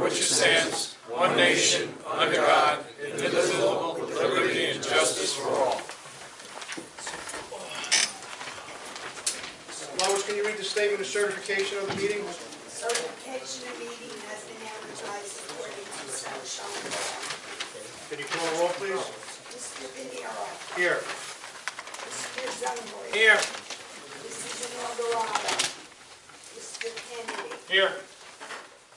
which it stands, one nation, under God, indivisible, with liberty and justice for all. Lois, can you read the statement of certification of the meeting? Certification of meeting has been advertised according to such shown below. Can you call the roll, please? Mr. Venero. Here. Mr. Zungri. Here. Mrs. Inaugurato. Mr. Kennedy. Here.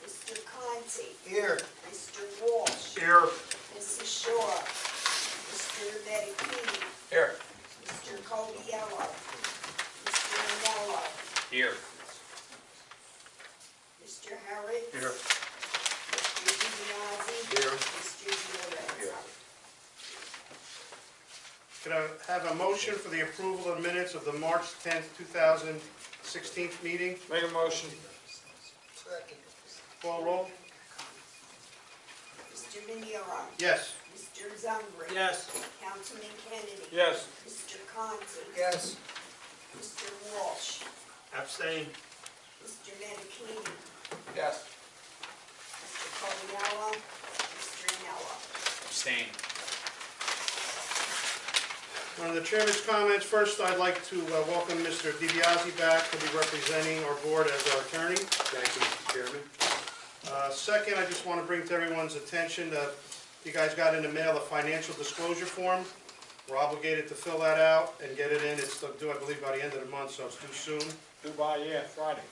Mr. Conti. Here. Mr. Walsh. Here. Mrs. Shaw. Mr. Medicini. Here. Mr. Coviello. Mr. Anello. Here. Mr. Harris. Here. Mr. DiBiase. Here. Mr. Giorizzo. Can I have a motion for the approval of minutes of the March 10th, 2016 meeting? Make a motion. Call roll? Mr. Venero. Yes. Mr. Zungri. Yes. Councilman Kennedy. Yes. Mr. Conti. Yes. Mr. Walsh. Abstain. Mr. Medicini. Yes. Mr. Coviello. Mr. Anello. Abstain. On the chairman's comments, first I'd like to welcome Mr. DiBiase back to be representing our board as our attorney. Thank you, Mr. Chairman. Second, I just want to bring to everyone's attention that you guys got in the mail a financial disclosure form. We're obligated to fill that out and get it in. It's due, I believe, by the end of the month, so it's too soon. Due by, Friday.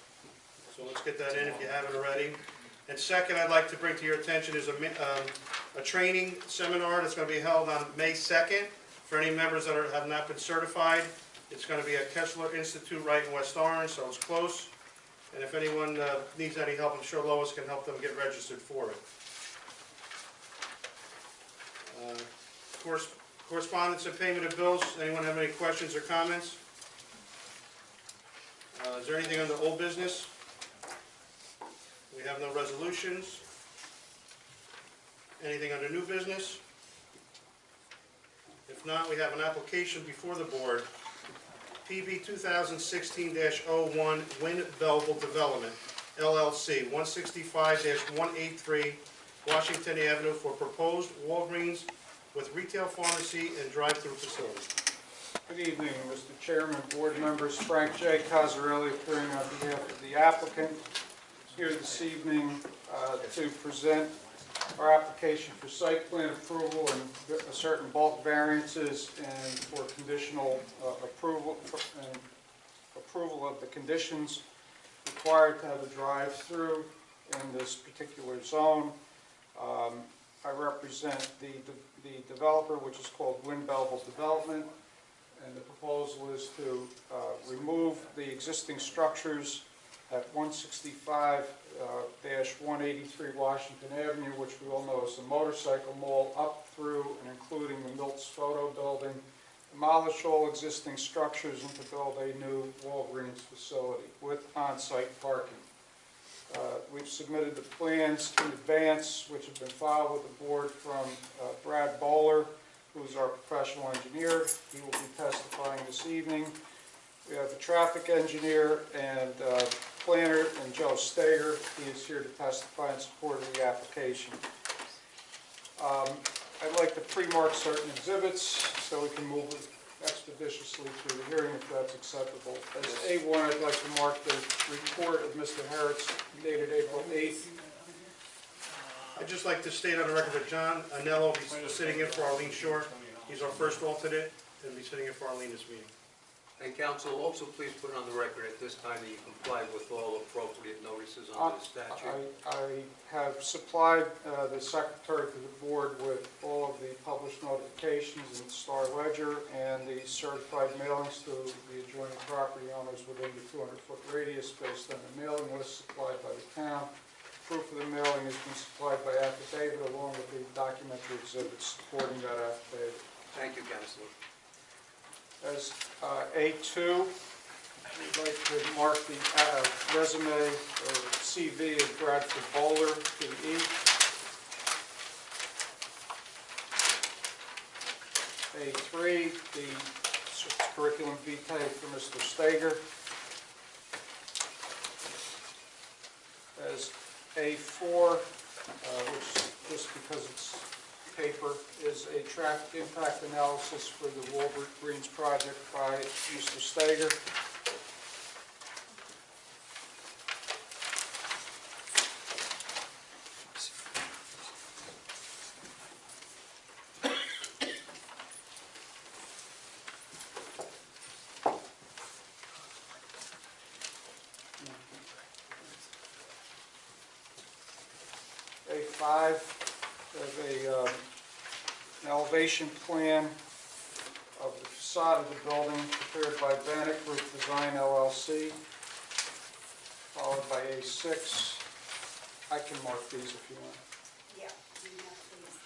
So let's get that in if you haven't already. And second, I'd like to bring to your attention is a training seminar that's going to be held on May 2nd for any members that have not been certified. It's going to be at Kessler Institute right in West Orange, so it's close. And if anyone needs any help, I'm sure Lois can help them get registered for it. Correspondence and payment of bills. Anyone have any questions or comments? Is there anything under old business? We have no resolutions. Anything under new business? If not, we have an application before the board, PB 2016-01, Wynn Belleville Development, LLC, 165-183 Washington Avenue for proposed Walgreens with retail pharmacy and drive-through facility. Good evening, Mr. Chairman, board members. Frank J. Cosarelli appearing on behalf of the applicant here this evening to present our application for site plan approval and certain bulk variances and for conditional approval of the conditions required to have a drive-through in this particular zone. I represent the developer, which is called Wynn Belleville Development, and the proposal is to remove the existing structures at 165-183 Washington Avenue, which we all know is the motorcycle mall, up through and including the Milt's Photo Building, demolish all existing structures and to build a new Walgreens facility with on-site parking. We've submitted the plans in advance, which have been filed with the board from Brad Bowler, who's our professional engineer. He will be testifying this evening. We have the traffic engineer and planner, and Joe Steger. He is here to testify in support of the application. I'd like to pre-mark certain exhibits so we can move expeditiously through the hearing if that's acceptable. As A1, I'd like to mark the report of Mr. Harris dated April 8th. I'd just like to state on the record that John Anello will be sitting in for Arlene Shore. He's our first alternate and will be sitting in for Arlene this meeting. And council, also please put on the record at this time that you complied with all appropriate notices under the statute. I have supplied the secretary to the board with all of the published notifications in the Star Ledger and the certified mailings to the adjoining property owners within the 200-foot radius based on the mailing list supplied by the town. Proof of the mailing has been supplied by affidavit along with the documentary exhibits supporting that affidavit. Thank you, Councilor. As A2, we'd like to mark the resume or CV of Bradford Bowler to the E. A3, the curriculum vitae for Mr. Steger. As A4, which, just because it's paper, is a traffic impact analysis for the Walgreens project by Mr. Stager. A5, an elevation plan of the facade of the building prepared by Bannock Group Design LLC, followed by A6. I can mark these if you want. Yeah, do that, please.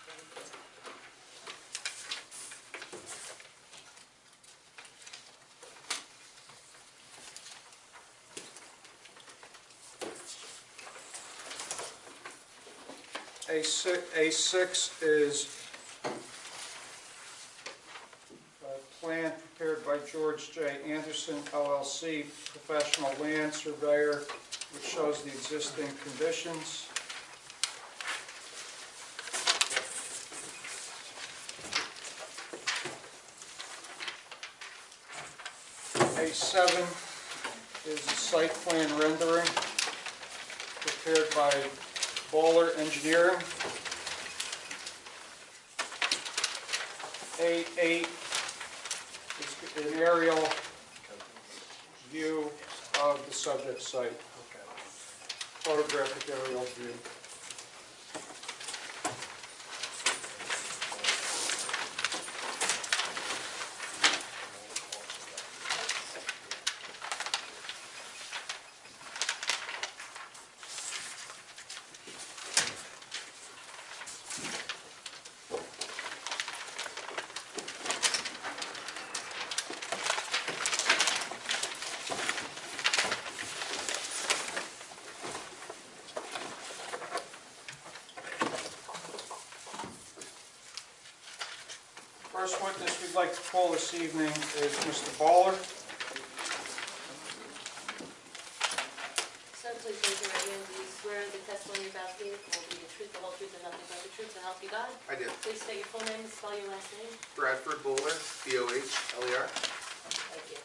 A6 is a plan prepared by George J. Anderson, LLC, professional land surveyor, which shows the existing conditions. A7 is a site plan rendering prepared by Bowler Engineering. A8 is an aerial view of the subject site, photographic aerial view. First witness we'd like to call this evening is Mr. Bowler. Sir, please raise your right hand. Do you swear the testimony you're about to give will be the truth, the whole truth, and nothing but the truth, so help you God? I do. Please state your full name and spell your last name. Bradford Bowler, B-O-H-L-E-R. Thank you.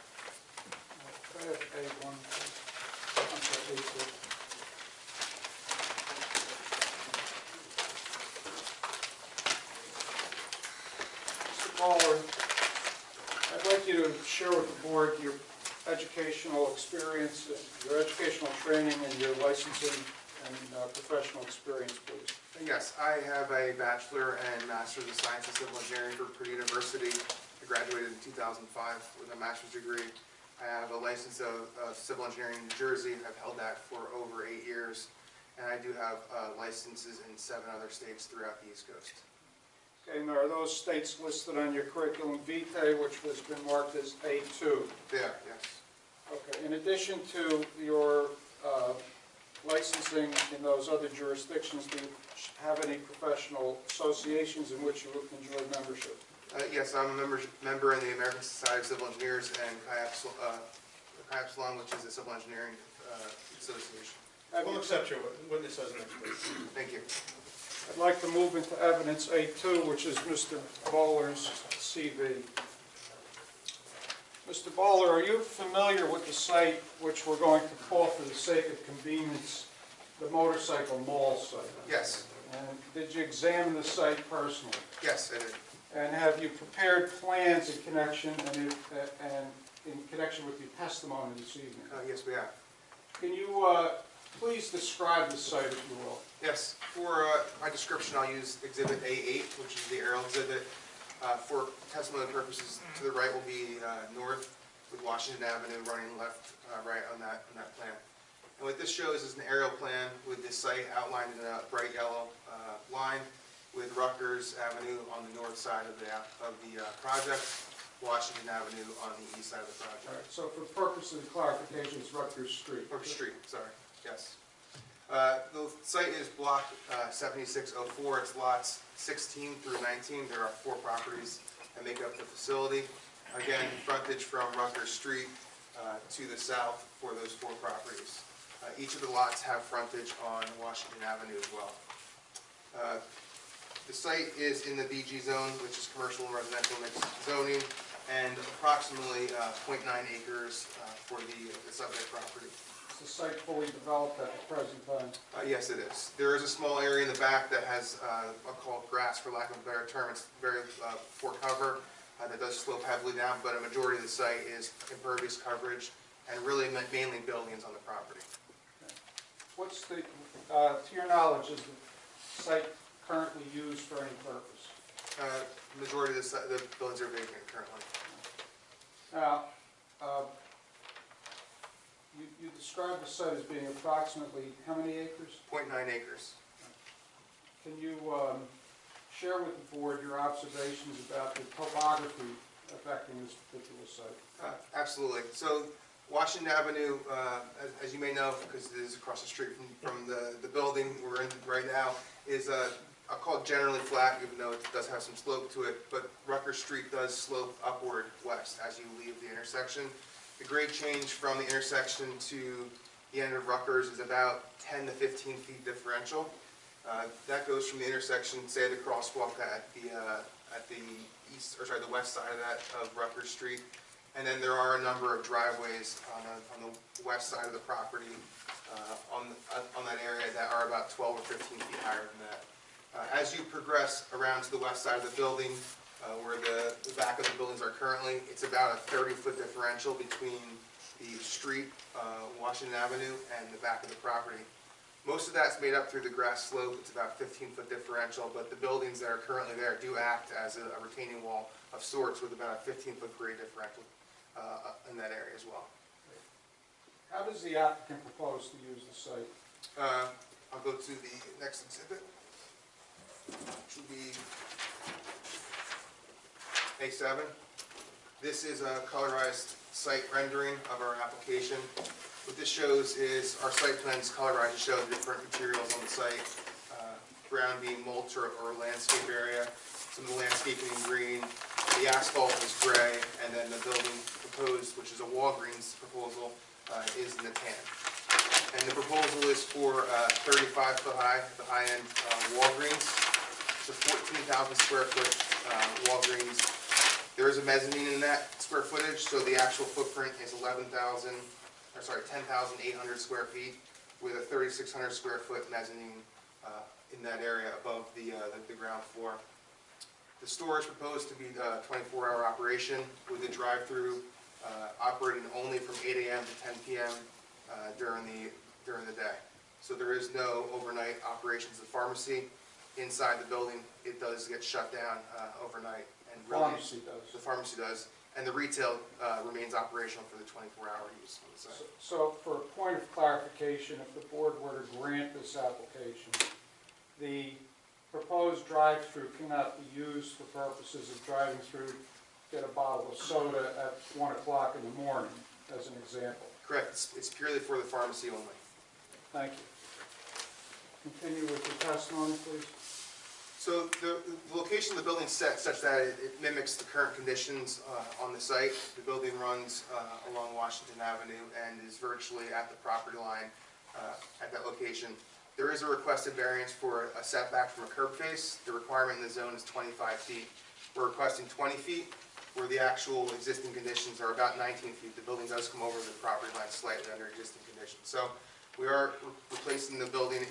I have A1, I'm sorry, A2. Mr. Bowler, I'd like you to share with the board your educational experience, your educational training, and your licensing and professional experience, please. Yes, I have a Bachelor and Master's of Science in Civil Engineering from Purdue University. I graduated in 2005 with a master's degree. I have a license of Civil Engineering in New Jersey. I've held that for over 8 years. And I do have licenses in 7 other states throughout the East Coast. Okay, now are those states listed on your curriculum vitae, which has been marked as A2? They are, yes. Okay, in addition to your licensing in those other jurisdictions, do you have any professional associations in which you enjoy membership? Yes, I'm a member in the American Society of Civil Engineers and CIAPSLON, which is a civil engineering association. We'll accept your witness as an expert. Thank you. I'd like to move into evidence A2, which is Mr. Bowler's CV. Mr. Bowler, are you familiar with the site which we're going to call, for the sake of convenience, the motorcycle mall site? Yes. And did you examine the site personally? Yes, I did. And have you prepared plans in connection with your testimony this evening? Yes, we have. Can you please describe the site, if you will? Yes, for my description, I'll use Exhibit A8, which is the aerial exhibit. For testimony purposes, to the right will be north with Washington Avenue running left, right on that plan. And what this shows is an aerial plan with this site outlined in a bright yellow line with Rutgers Avenue on the north side of the project, Washington Avenue on the east side of the project. All right, so for purposes of clarification, it's Rutgers Street. Rutgers Street, sorry, yes. The site is block 7604. It's lots 16 through 19. There are 4 properties that make up the facility. Again, frontage from Rutgers Street to the south for those 4 properties. Each of the lots have frontage on Washington Avenue as well. The site is in the BG zone, which is commercial and residential mixed zoning, and approximately 0.9 acres for the subject property. Is the site fully developed at the present time? Yes, it is. There is a small area in the back that has, I'll call it grass for lack of a better term. It's very poor cover that does slope heavily down, but a majority of the site is impervious coverage and really mainly buildings on the property. What's the, to your knowledge, is the site currently used for any purpose? Majority of the buildings are vacant currently. Now, you described the site as being approximately how many acres? 0.9 acres. Can you share with the board your observations about the topography affecting this particular site? Absolutely. So Washington Avenue, as you may know, because it is across the street from the building we're in right now, is I'll call it generally flat, even though it does have some slope to it, but Rutgers Street does slope upward west as you leave the intersection. The grade change from the intersection to the end of Rutgers is about 10 to 15 feet differential. That goes from the intersection, say the crosswalk at the west side of Rutgers Street, and then there are a number of driveways on the west side of the property on that area that are about 12 or 15 feet higher than that. As you progress around to the west side of the building, where the back of the buildings are currently, it's about a 30-foot differential between the street, Washington Avenue, and the back of the property. Most of that's made up through the grass slope. It's about 15-foot differential, but the buildings that are currently there do act as a retaining wall of sorts with about a 15-foot grade differential in that area as well. How does the applicant propose to use the site? I'll go to the next exhibit, which will be A7. This is a colorized site rendering of our application. What this shows is our site plans colorized to show the different materials on the site. Ground being mulch or landscape area, some of the landscaping in green, the asphalt is gray, and then the building proposed, which is a Walgreens proposal, is in the tan. And the proposal is for 35-foot high, the high-end Walgreens. It's a 14,000 square foot Walgreens. There is a mezzanine in that square footage, so the actual footprint is 10,800 square feet with a 3,600 square foot mezzanine in that area above the ground floor. The store is proposed to be the 24-hour operation with the drive-through operating only from 8 a.m. to 10 p.m. During the day. So there is no overnight operations of the pharmacy. Inside the building, it does get shut down overnight. And really, Pharmacy does. the pharmacy does. And the retail remains operational for the 24-hour use on the site. So for a point of clarification, if the board were to grant this application, the proposed drive-through cannot be used for purposes of driving through, get a bottle of soda at 1 o'clock in the morning, as an example. Correct. It's purely for the pharmacy only. Thank you. Continue with your testimony, please. So the location of the building is set such that it mimics the current conditions on the site. The building runs along Washington Avenue and is virtually at the property line at that location. There is a requested variance for a setback from a curb face. The requirement in the zone is 25 feet. We're requesting 20 feet, where the actual existing conditions are about 19 feet. The building does come over the property line slightly under existing conditions. So we are replacing the building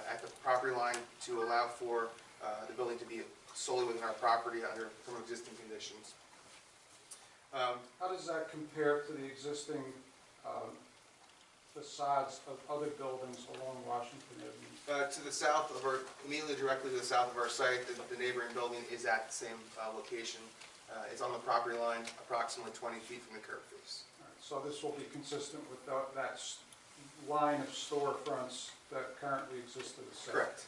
at the property line to allow for the building to be solely within our property from existing conditions. How does that compare to the existing facades of other buildings along Washington Avenue? To the south of immediately directly to the south of our site, the neighboring building is at the same location. It's on the property line, approximately 20 feet from the curb face. All right, so this will be consistent with that line of storefronts that currently exist at the site? Correct.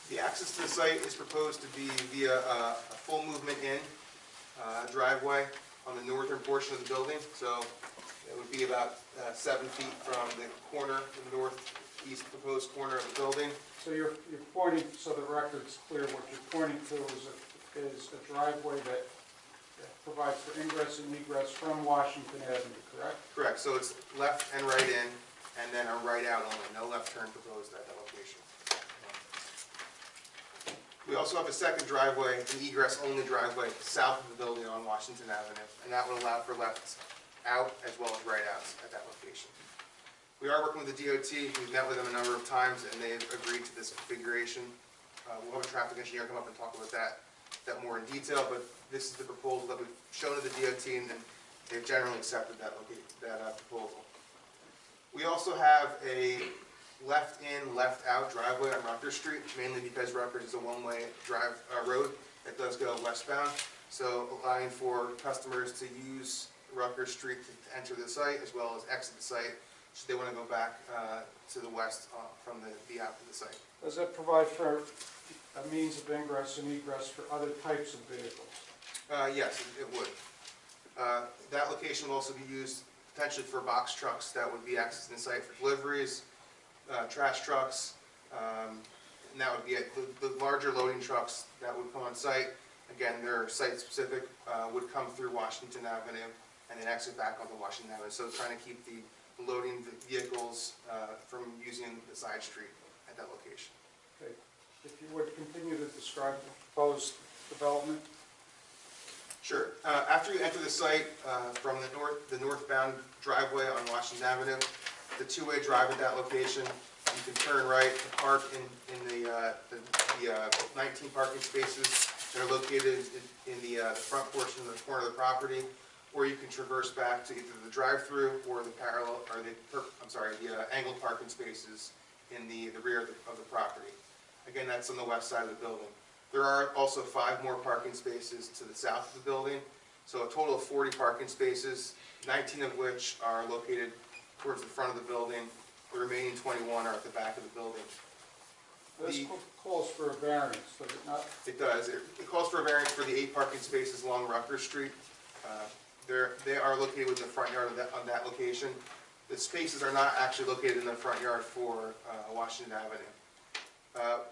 The access to the site is proposed to be via a full movement in driveway on the northern portion of the building. So it would be about 7 feet from the corner, the northeast proposed corner of the building. So you're pointing, so the record's clear, what you're pointing to is a driveway that provides for ingress and egress from Washington Avenue, correct? Correct. So it's left and right in, and then a right out only. No left turn proposed at that location. We also have a second driveway, an egress-only driveway south of the building on Washington Avenue, and that would allow for left out as well as right outs at that location. We are working with the DOT. We've met with them a number of times, and they've agreed to this configuration. We'll have a traffic engineer come up and talk about that more in detail, but this is the proposal that we've shown to the DOT, and they've generally accepted that proposal. We also have a left in, left out driveway on Rutgers Street, mainly because Rutgers is a one-way road that does go westbound. So allowing for customers to use Rutgers Street to enter the site as well as exit the site should they want to go back to the west from the out of the site. Does that provide for a means of ingress and egress for other types of vehicles? Yes, it would. That location will also be used potentially for box trucks that would be accessing the site for deliveries, trash trucks, and that would be it. The larger loading trucks that would come on site, again, they're site-specific, would come through Washington Avenue and then exit back onto Washington Avenue. So trying to keep the loading vehicles from using the side street at that location. Okay. If you would continue to describe the proposed development. Sure. After you enter the site from the northbound driveway on Washington Avenue, the two-way drive at that location, you can turn right to park in the 19 parking spaces that are located in the front portion of the corner of the property, or you can traverse back to either the drive-through or the angled parking spaces in the rear of the property. Again, that's on the west side of the building. There are also 5 more parking spaces to the south of the building, so a total of 40 parking spaces, 19 of which are located towards the front of the building. The remaining 21 are at the back of the building. This calls for a variance, does it not? It does. It calls for a variance for the 8 parking spaces along Rutgers Street. They are located within the front yard of that location. The spaces are not actually located in the front yard for Washington Avenue.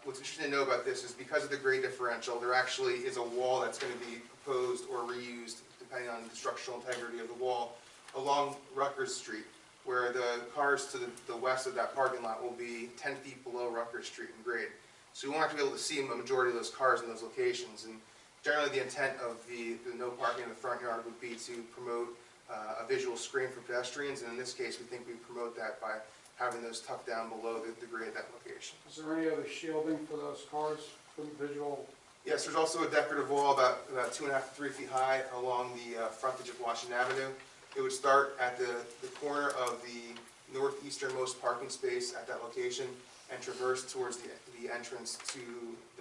What's interesting to know about this is because of the grade differential, there actually is a wall that's going to be proposed or reused, depending on the structural integrity of the wall, along Rutgers Street, where the cars to the west of that parking lot will be 10 feet below Rutgers Street in grade. So you won't have to be able to see a majority of those cars in those locations. And generally the intent of the no parking in the front yard would be to promote a visual screen for pedestrians, and in this case we think we promote that by having those tucked down below the grade of that location. Is there any other shielding for those cars from visual? Yes, there's also a decorative wall about 2.5 to 3 feet high along the frontage of Washington Avenue. It would start at the corner of the northeasternmost parking space at that location and traverse towards the entrance to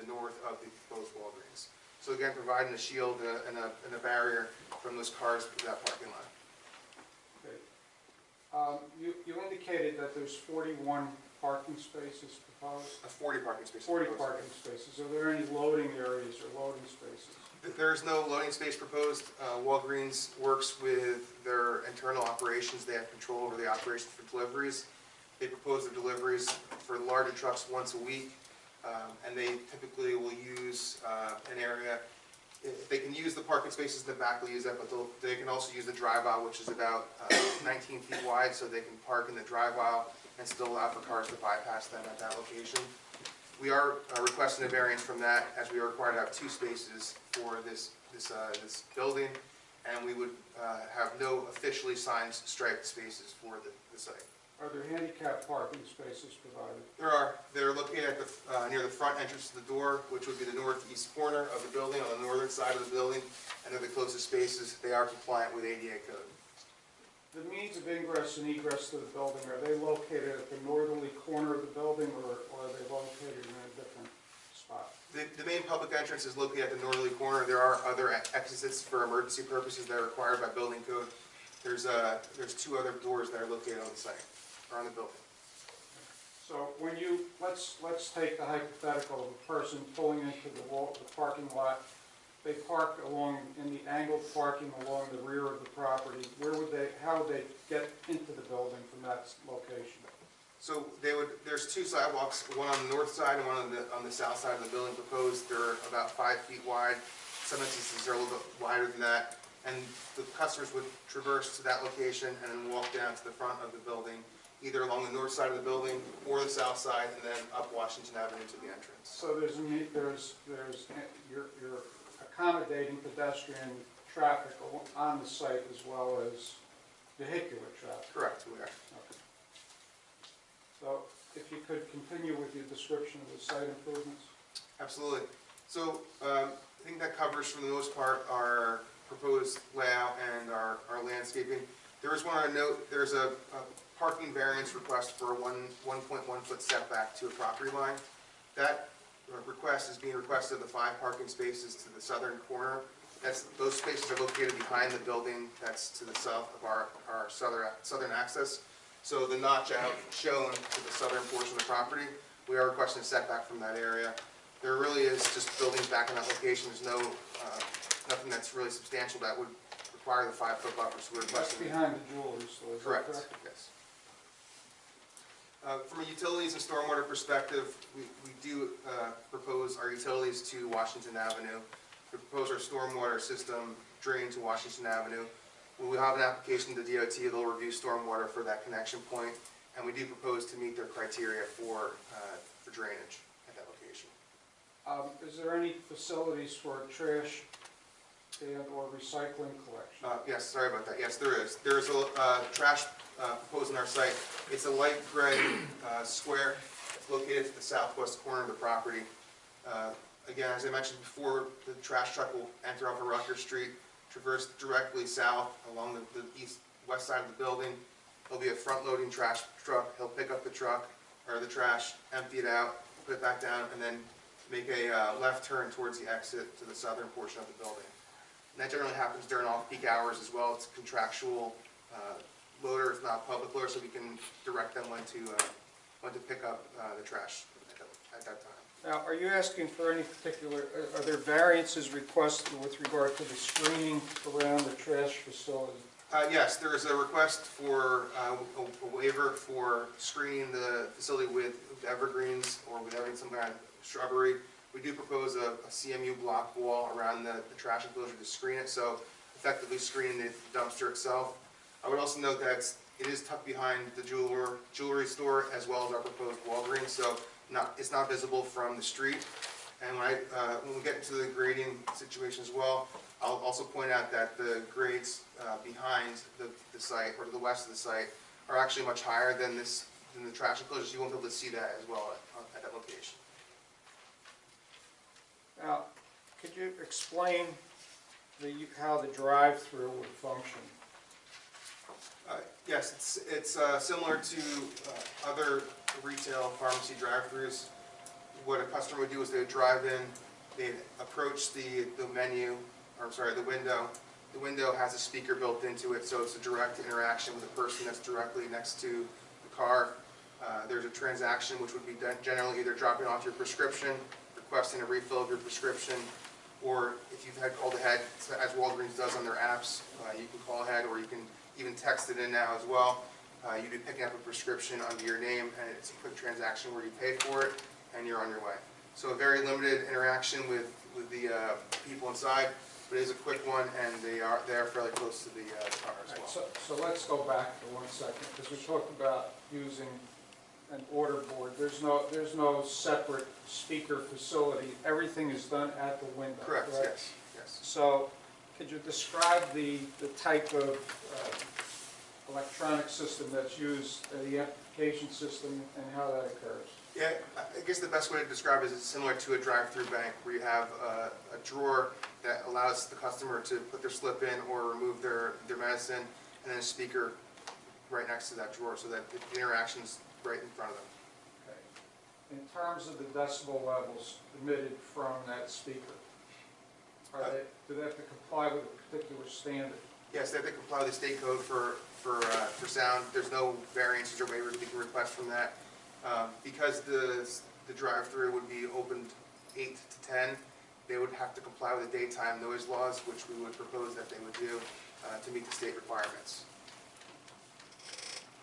the north of the proposed Walgreens. So again, providing a shield and a barrier from those cars to that parking lot. Okay. You indicated that there's 41 parking spaces proposed? 40 parking spaces. 40 proposed. parking spaces. Are there any loading areas or loading spaces? There is no loading space proposed. Walgreens works with their internal operations. They have control over the operation for deliveries. They propose the deliveries for larger trucks once a week, and they typically will use an area. They can use the parking spaces in the back, they'll use that, but they can also use the drive aisle, which is about 19 feet wide, so they can park in the drive aisle and still allow for cars to bypass them at that location. We are requesting a variance from that, as we are required to have 2 spaces for this building, and we would have no officially signed striped spaces for the site. Are there handicap parking spaces provided? There are. They're located at near the front entrance to the door, which would be the northeast corner of the building, on the northern side of the building, and they're the closest spaces. They are compliant with ADA code. The means of ingress and egress to the building, are they located at the northerly corner of the building, or are they located in a different spot? The main public entrance is located at the northerly corner. There are other exits for emergency purposes that are required by building code. There's 2 other doors that are located on the site, or on the building. So when let's take the hypothetical of a person pulling into the parking lot. They park in the angled parking along the rear of the property. How would they get into the building from that location? So there's 2 sidewalks, one on the north side and one on the south side of the building proposed. They're about 5 feet wide. Some instances are a little bit wider than that. And the customers would traverse to that location and then walk down to the front of the building either along the north side of the building or the south side, and then up Washington Avenue to the entrance. So you're accommodating pedestrian traffic on the site as well as vehicular traffic? Correct, we are. Okay. So if you could continue with your description of the site improvements? Absolutely. So I think that covers for the most part our proposed layout and our landscaping. There is one other note, there's a parking variance request for a 1.1 foot setback to a property line. That request is being requested of the 5 parking spaces to the southern corner. Those spaces are located behind the building that's to the south of our southern access. So the notch out shown to the southern portion of the property, we are requesting a setback from that area. There really is just buildings back in that location. There's nothing that's really substantial that would require the 5 foot buffer. So we're That's requesting. behind the jewelry store, is that Correct, correct? yes. From a utilities and stormwater perspective, we do propose our utilities to Washington Avenue. We propose our stormwater system drain to Washington Avenue. When we have an application to DOT, they'll review stormwater for that connection point, and we do propose to meet their criteria for drainage at that location. Is there any facilities for trash and or recycling collection? Yes, sorry about that. Yes, there is. There is a trash proposed in our site. It's a light gray square. It's located at the southwest corner of the property. Again, as I mentioned before, the trash truck will enter off of Rucker Street, traverse directly south along the west side of the building. There'll be a front-loading trash truck. He'll pick up the trash, empty it out, put it back down, and then make a left turn towards the exit to the southern portion of the building. And that generally happens during off-peak hours as well. It's a contractual loader, if not public loader, so we can direct them when to pick up the trash at that time. Now, are you asking for any particular, are there variances requested with regard to the screening around the trash facility? Yes, there is a request for a waiver for screening the facility with evergreens or with some kind of shrubbery. We do propose a CMU block wall around the trash enclosure to screen it, so effectively screening the dumpster itself. I would also note that it is tucked behind the jewelry store as well as our proposed Walgreens, so it's not visible from the street. And when we get into the grading situation as well, I'll also point out that the grades behind the site, or to the west of the site, are actually much higher than the trash enclosures. You won't be able to see that as well at that location. Now, could you explain how the drive-through would function? Yes, it's similar to other retail pharmacy drive-thrus. What a customer would do is they would drive in, they'd approach the window. The window has a speaker built into it, so it's a direct interaction with the person that's directly next to the car. There's a transaction which would be done generally either dropping off your prescription, requesting a refill of your prescription, or if you've had called ahead, as Walgreens does on their apps, you can call ahead, or you can even text it in now as well. You'd be picking up a prescription under your name, and it's a quick transaction where you pay for it, and you're on your way. So a very limited interaction with the people inside, but it is a quick one, and they are fairly close to the car as well. So let's go back for 1 second, because we talked about using an order board. There's no separate speaker facility. Everything is done at the window. Correct. Right? Yes. So could you describe the type of electronic system that's used, the application system, and how that occurs? Yeah, I guess the best way to describe it is it's similar to a drive-through bank where you have a drawer that allows the customer to put their slip in or remove their medicine, and then a speaker right next to that drawer so that the interaction's right in front of them. Okay. In terms of the decibel levels emitted from that speaker, do they have to comply with a particular standard? Yes, they have to comply with the state code for sound. There's no variances or waivers we can request from that. Because the drive-through would be opened 8 to 10, they would have to comply with the daytime noise laws, which we would propose that they would do to meet the state requirements.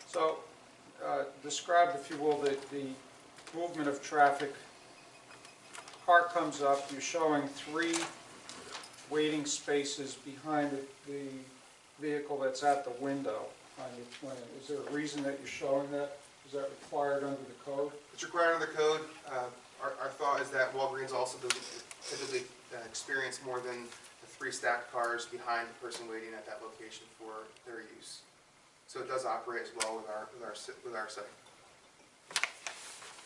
So, describe, if you will, the movement of traffic. Car comes up, you're showing 3 waiting spaces behind the vehicle that's at the window. on your plan. Is there a reason that you're showing that? Is that required under the code? It's required under the code. Our thought is that Walgreens also doesn't typically experience more than the 3 stacked cars behind the person waiting at that location for their use. So it does operate as well with our site.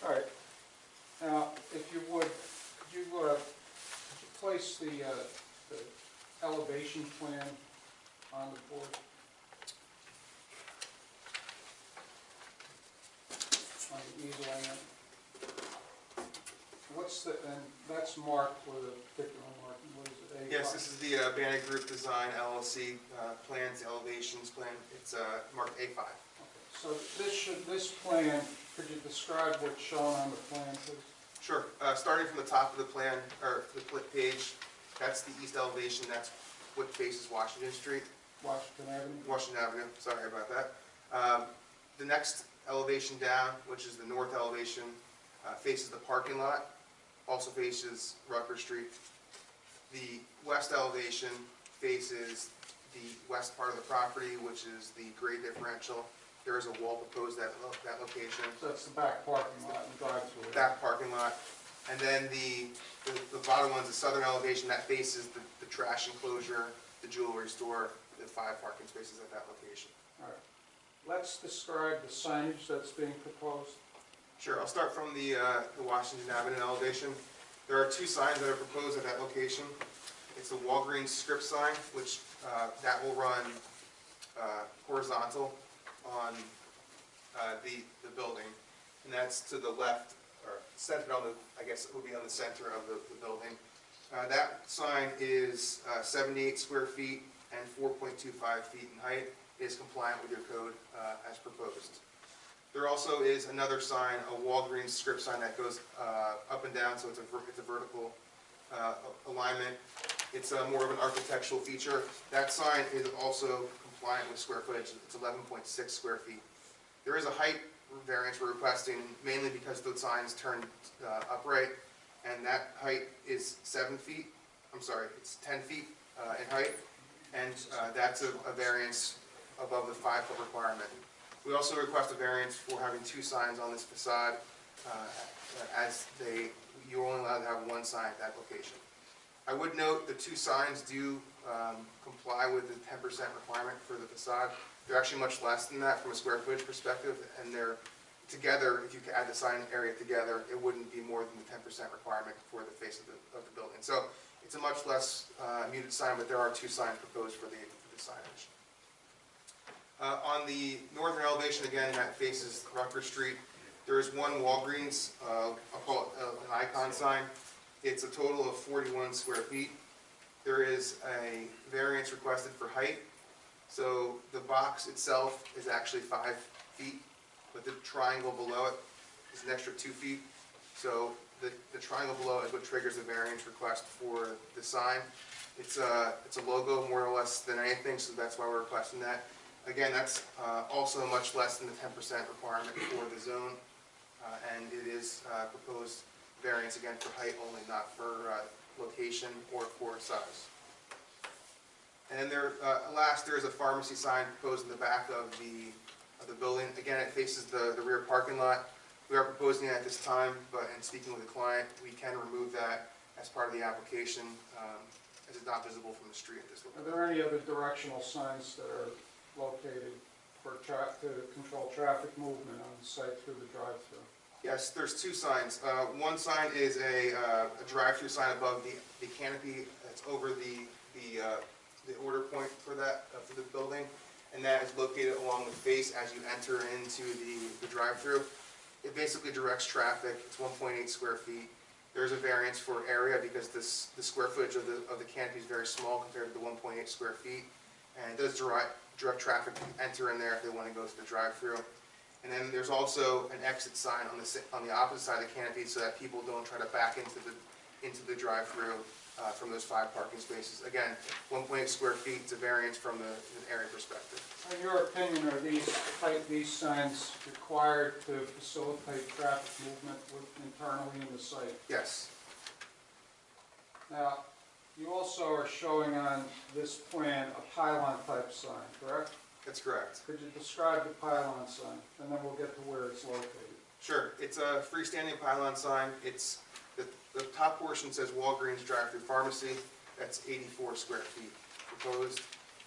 All right. Now, if you would, could you place the elevation plan on the board? On the easel, I mean. What's the, and that's marked with a particular marking, what is it? A5? Yes, this is the Bannock Group Design LLC plans, the elevations plan. It's marked A5. Okay. So this plan, could you describe what's shown on the plan, please? Sure. Starting from the top of the plan, or the page, that's the east elevation. That's what faces Washington Street. Washington Avenue, sorry about that. The next elevation down, which is the north elevation, faces the parking lot, also faces Rutgers Street. The west elevation faces the west part of the property, which is the grade differential. There is a wall proposed at that location. So that's the back parking lot and drive-through. Back parking lot. And then the bottom one's the southern elevation that faces the trash enclosure, the jewelry store, the 5 parking spaces at that location. All right. Let's describe the signage that's being proposed. Sure, I'll start from the Washington Avenue elevation. There are 2 signs that are proposed at that location. It's a Walgreens script sign, which that will run horizontal on the building, and that's to the left, or centered on the, I guess it would be on the center of the building. That sign is 78 square feet and 4.25 feet in height. It is compliant with your code as proposed. There also is another sign, a Walgreens script sign that goes up and down, so it's a vertical alignment. It's more of an architectural feature. That sign is also compliant with square footage. It's 11.6 square feet. There is a height variance we're requesting, mainly because the signs turn upright, and that height is 7 feet. I'm sorry, it's 10 feet in height, and that's a variance above the 5-foot requirement. We also request a variance for having 2 signs on this facade, as you're only allowed to have 1 sign at that location. I would note the 2 signs do comply with the 10% requirement for the facade. They're actually much less than that from a square footage perspective, and they're together, if you could add the sign area together, it wouldn't be more than the 10% requirement for the face of the building. So it's a much less muted sign, but there are 2 signs proposed for the signage. On the northern elevation, again, that faces Rutgers Street, there is 1 Walgreens, I'll call it an icon sign. It's a total of 41 square feet. There is a variance requested for height. So the box itself is actually 5 feet, but the triangle below it is an extra 2 feet. So the triangle below is what triggers the variance request for the sign. It's a logo more or less than anything, so that's why we're requesting that. Again, that's also much less than the 10% requirement for the zone, and it is proposed variance again for height only, not for location or for size. And then last, there is a pharmacy sign proposed in the back of the building. Again, it faces the rear parking lot. We are proposing it at this time, but in speaking with the client, we can remove that as part of the application, as it's not visible from the street at this location. Are there any other directional signs that are located to control traffic movement on the site through the drive-through? Yes, there's 2 signs. One sign is a drive-through sign above the canopy that's over the order point for the building, and that is located along the face as you enter into the drive-through. It basically directs traffic. It's 1.8 square feet. There's a variance for area because the square footage of the canopy is very small compared to the 1.8 square feet, and it does direct traffic to enter in there if they want to go to the drive-through. And then there's also an exit sign on the opposite side of the canopy so that people don't try to back into the drive-through from those 5 parking spaces. Again, 1.8 square feet, it's a variance from an area perspective. In your opinion, are these signs required to facilitate traffic movement internally in the site? Yes. Now, you also are showing on this plan a pylon type sign, correct? That's correct. Could you describe the pylon sign, and then we'll get to where it's located? Sure, it's a freestanding pylon sign. It's, the top portion says Walgreens drive-through pharmacy. That's 84 square feet proposed.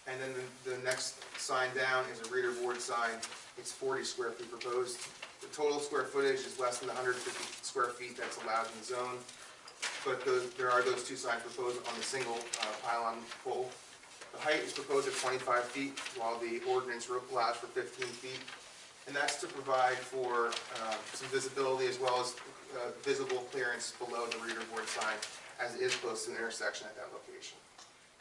And then the next sign down is a reader board sign. It's 40 square feet proposed. The total square footage is less than 150 square feet that's allowed in the zone. But there are those two signs proposed on the single pylon pole. The height is proposed at 25 feet, while the ordinance allows for 15 feet. And that's to provide for some visibility as well as visible clearance below the reader board sign, as it is close to the intersection at that location.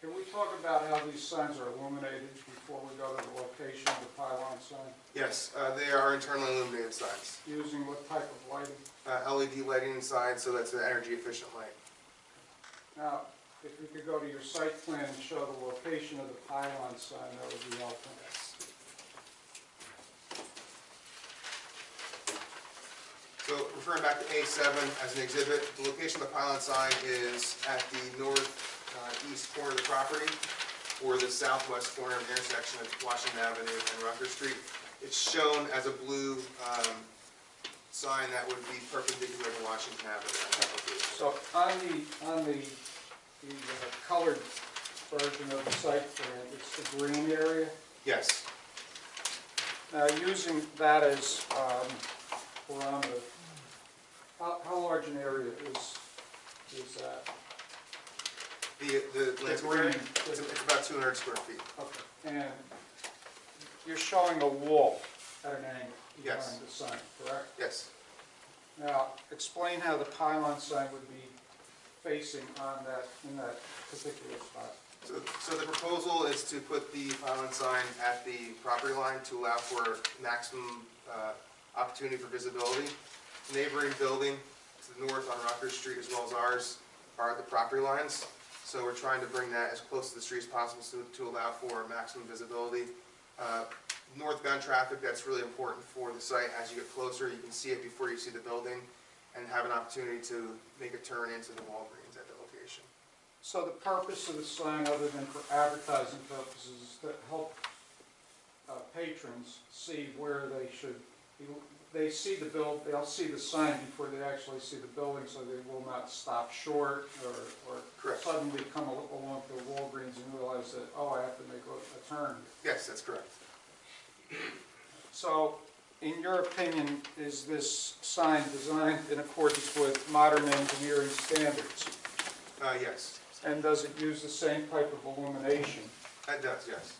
Can we talk about how these signs are illuminated before we go to the location of the pylon sign? Yes, they are internally illuminated signs. Using what type of lighting? LED lighting inside, so that's an energy efficient light. Now, if we could go to your site plan and show the location of the pylon sign, that would be helpful. So referring back to A7 as an exhibit, the location of the pylon sign is at the northeast corner of the property, or the southwest corner of the intersection of Washington Avenue and Rutgers Street. It's shown as a blue sign that would be perpendicular to Washington Avenue at that location. So on the colored version of the site plan, it's the green area. Yes. Now, using that as parameter, how large an area is that? The landscape area, it's about 200 square feet. Okay. And you're showing a wall at an angle Yes. behind the sign, correct? Yes. Now, explain how the pylon sign would be facing in that particular spot. So the proposal is to put the pylon sign at the property line to allow for maximum opportunity for visibility. Neighboring building to the north on Rutgers Street as well as ours are at the property lines. So we're trying to bring that as close to the street as possible to allow for maximum visibility. Northbound traffic, that's really important for the site. As you get closer, you can see it before you see the building and have an opportunity to make a turn into the Walgreens at the location. So the purpose of the sign, other than for advertising purposes, is to help patrons see where they should be. They'll see the sign before they actually see the building, so they will not stop short or Correct. suddenly come along to Walgreens and realize that, oh, I have to make a turn. Yes, that's correct. So, in your opinion, is this sign designed in accordance with modern engineering standards? Yes, And does it use the same type of illumination? that does, yes.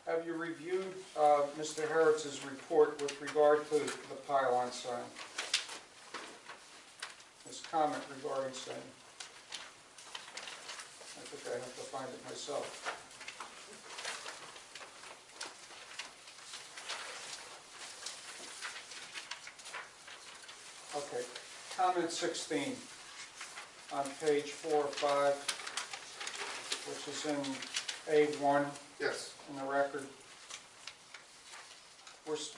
Have you reviewed Mr. Harrods's report with regard to the pylon sign? His comment regarding saying, I think I have to find it myself. Okay, comment 16 on page 4 or 5, which is in A1 Yes, in the record.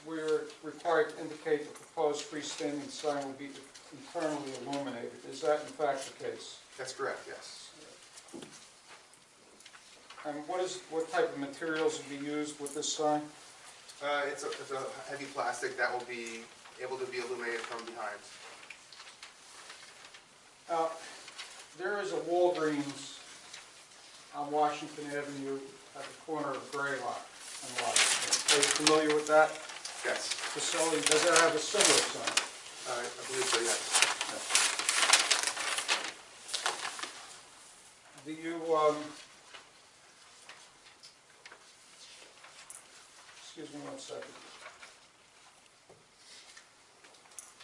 We're required to indicate the proposed freestanding sign will be internally illuminated. Is that in fact the case? that's correct, yes. And what type of materials will be used with this sign? It's a heavy plastic that will be able to be illuminated from behind. There is a Walgreens on Washington Avenue at the corner of Graylock and Washington. Are you familiar with that Yes, facility? Does it have a similar sign? I believe so, yes. Do you, excuse me one second.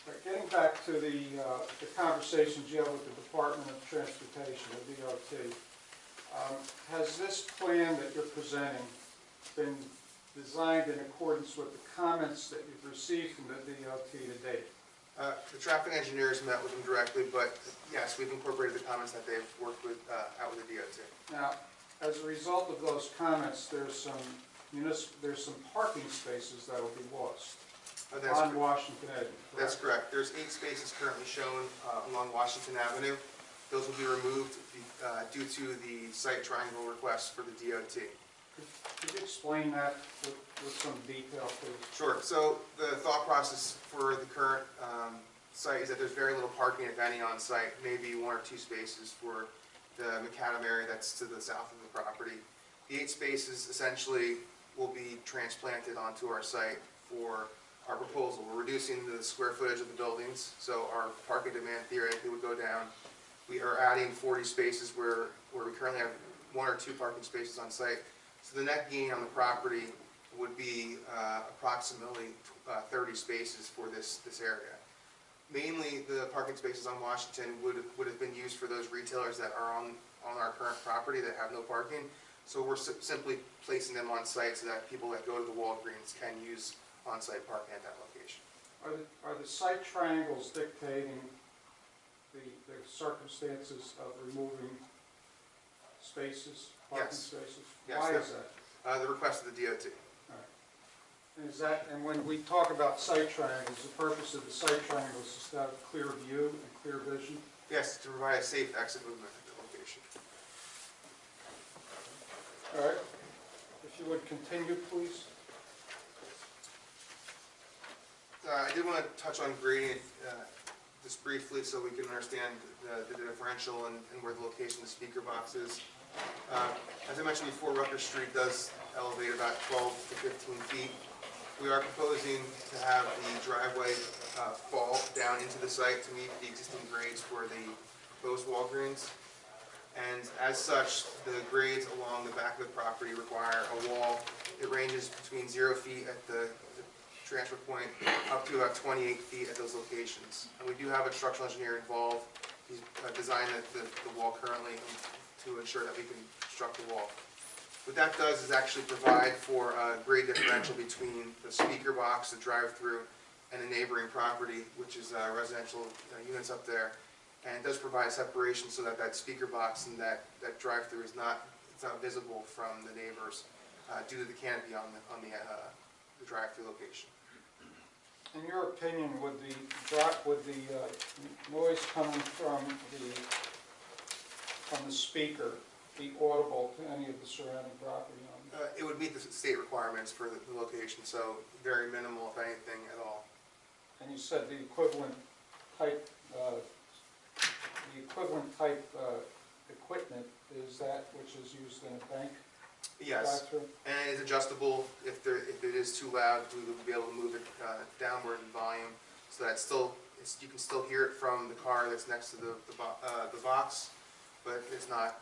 Right, getting back to the conversations you had with the Department of Transportation, the DOT, has this plan that you're presenting been designed in accordance with the comments that you've received from the DOT to date? The traffic engineers met with them directly, but yes, we've incorporated the comments that they've worked with, out with the DOT. Now, as a result of those comments, there's some parking spaces that will be lost on Washington Avenue. That's correct. There's 8 spaces currently shown along Washington Avenue. Those will be removed due to the site triangle request for the DOT. Could you explain that with some detail, please? Sure. So the thought process for the current site is that there's very little parking, if any, on site, maybe 1 or 2 spaces for the macadam area that's to the south of the property. The 8 spaces essentially will be transplanted onto our site for our proposal. We're reducing the square footage of the buildings, so our parking demand theoretically would go down. We are adding 40 spaces where we currently have 1 or 2 parking spaces on site. So the net gain on the property would be approximately 30 spaces for this area. Mainly, the parking spaces on Washington would have been used for those retailers that are on our current property that have no parking. So we're simply placing them on site so that people that go to the Walgreens can use on-site parking at that location. Are the site triangles dictating the circumstances of removing spaces, parking Yes. spaces? Yes, Why yes. is that? The request of the DOT. And when we talk about site triangles, the purpose of the site triangles is to have clear view and clear vision? Yes, to provide a safe exit movement at the location. All right. If you would continue, please. I did want to touch on grading just briefly so we can understand the differential and where the location of the speaker box is. As I mentioned before, Rutgers Street does elevate about 12 to 15 feet. We are proposing to have the driveway fall down into the site to meet the existing grades for the proposed Walgreens. And as such, the grades along the back of the property require a wall. It ranges between 0 feet at the transfer point up to about 28 feet at those locations. And we do have a structural engineer involved. He's designed the wall currently to ensure that we can construct the wall. What that does is actually provide for a grade differential between the speaker box, the drive-through, and the neighboring property, which is residential units up there. And it does provide separation so that that speaker box and that drive-through is not visible from the neighbors due to the canopy on the drive-through location. In your opinion, would the noise coming from the speaker be audible to any of the surrounding property owners? It would meet the state requirements for the location, so very minimal, if anything, at all. And you said the equivalent type equipment is that which is used in a bank? Yes, drive-through? and it is adjustable. If it is too loud, we would be able to move it downward in volume, so that you can still hear it from the car that's next to the box, but it's not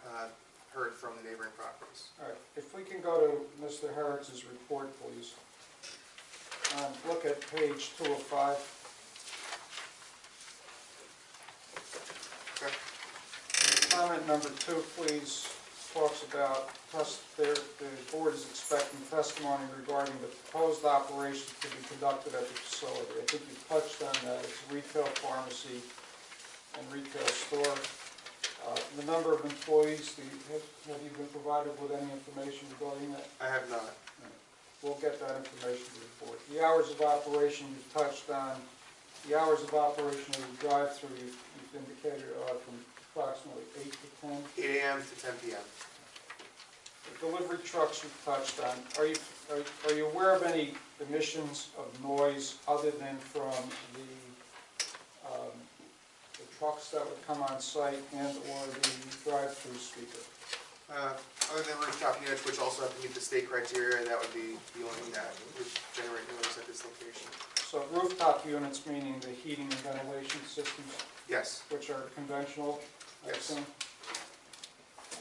heard from the neighboring properties. All right, if we can go to Mr. Harris's report, please. Look at page 205. Okay. Comment number 2, please, talks about the board is expecting testimony regarding the proposed operation to be conducted at the facility. I think you touched on that. It's a retail pharmacy and retail store. The number of employees, have you been provided with any information regarding that? I have not. We'll get that information to the board. The hours of operation you touched on. The hours of operation of the drive-through you've indicated are from approximately 8 to 10. 8 a.m. to 10 p.m. The delivery trucks you touched on. Are you aware of any emissions of noise other than from the trucks that would come on site and or the drive-through speaker? Other than rooftop units, which also have to meet the state criteria, that would be the only thing that would generate noise at this location. So rooftop units meaning the heating and ventilation systems? Yes. Which are conventional, I Yes. assume?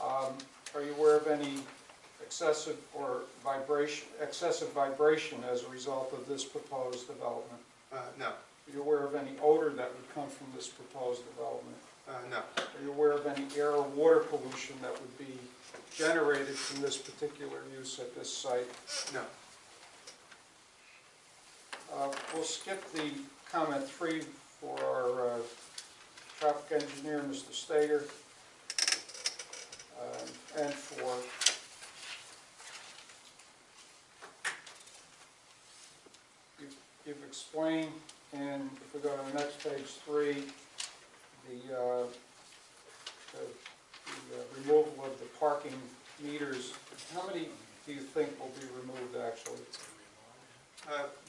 Are you aware of any excessive vibration as a result of this proposed development? No. Are you aware of any odor that would come from this proposed development? No. Are you aware of any air or water pollution that would be generated from this particular use at this site? No. We'll skip the comment 3 for our traffic engineer, Mr. Stager, and for you've explained, and if we go to the next page 3, the removal of the parking meters. How many do you think will be removed actually?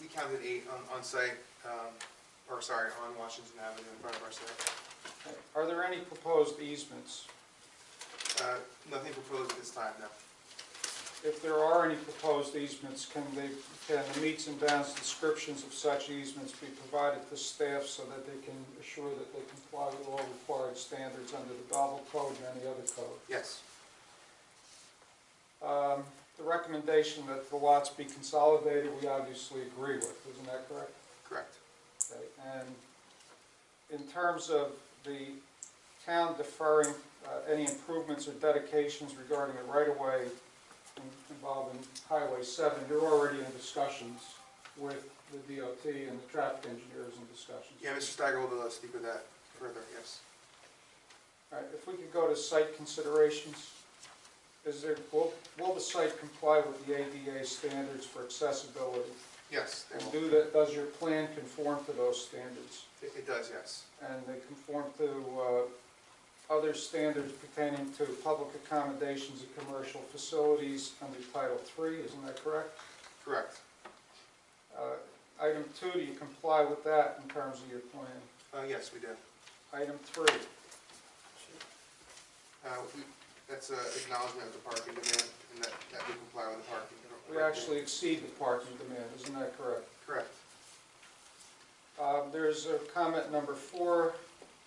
We counted 8 on site, on Washington Avenue in front of our site. Okay. Are there any proposed easements? Nothing proposed at this time, no. If there are any proposed easements, can the meets and bounds descriptions of such easements be provided to staff so that they can assure that they comply with all required standards under the Belleville Code and any other code? Yes. The recommendation that the lots be consolidated, we obviously agree with, isn't that correct? Correct. Okay. And in terms of the town deferring any improvements or dedications regarding the right-of-way involving Highway 7, you're already in discussions with the DOT and the traffic engineers in discussions. Yeah, Mr. Steiger will speak with that further, yes. All right, if we could go to site considerations, will the site comply with the ADA standards for accessibility? Yes, they And will. does your plan conform to those standards? It does, yes. And they conform to other standards pertaining to public accommodations and commercial facilities under Title III, isn't that correct? Correct. Item 2, do you comply with that in terms of your plan? Yes, we did. Item 3, That's an acknowledgement of the parking demand, and that we comply with the parking. we actually exceed the parking demand, isn't that correct? Correct. There's a comment number 4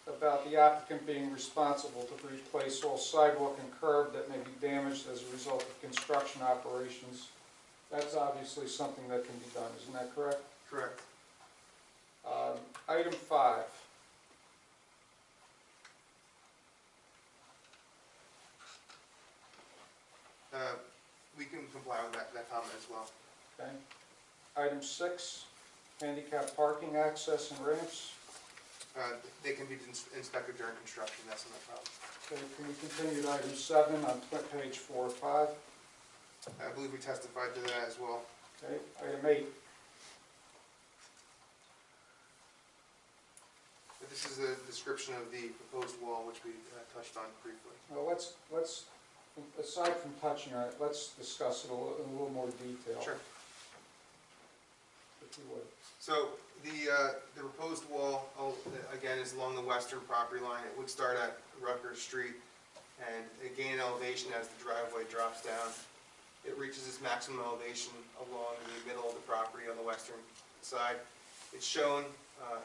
about the applicant being responsible to replace all sidewalk and curb that may be damaged as a result of construction operations. That's obviously something that can be done, isn't that correct? Correct. Item 5. We can comply with that comment as well. Okay. Item 6, handicap parking access and ramps. They can be inspected during construction, that's not a problem. Okay, can we continue to item 7 on page 4 or 5? I believe we testified to that as well. Okay, item 8. This is a description of the proposed wall, which we touched on briefly. Well, let's aside from touching on it, let's discuss it in a little more detail. Sure. If you would. So the proposed wall, again, is along the western property line. It would start at Rutgers Street and it gain an elevation as the driveway drops down. It reaches its maximum elevation along the middle of the property on the western side. It's shown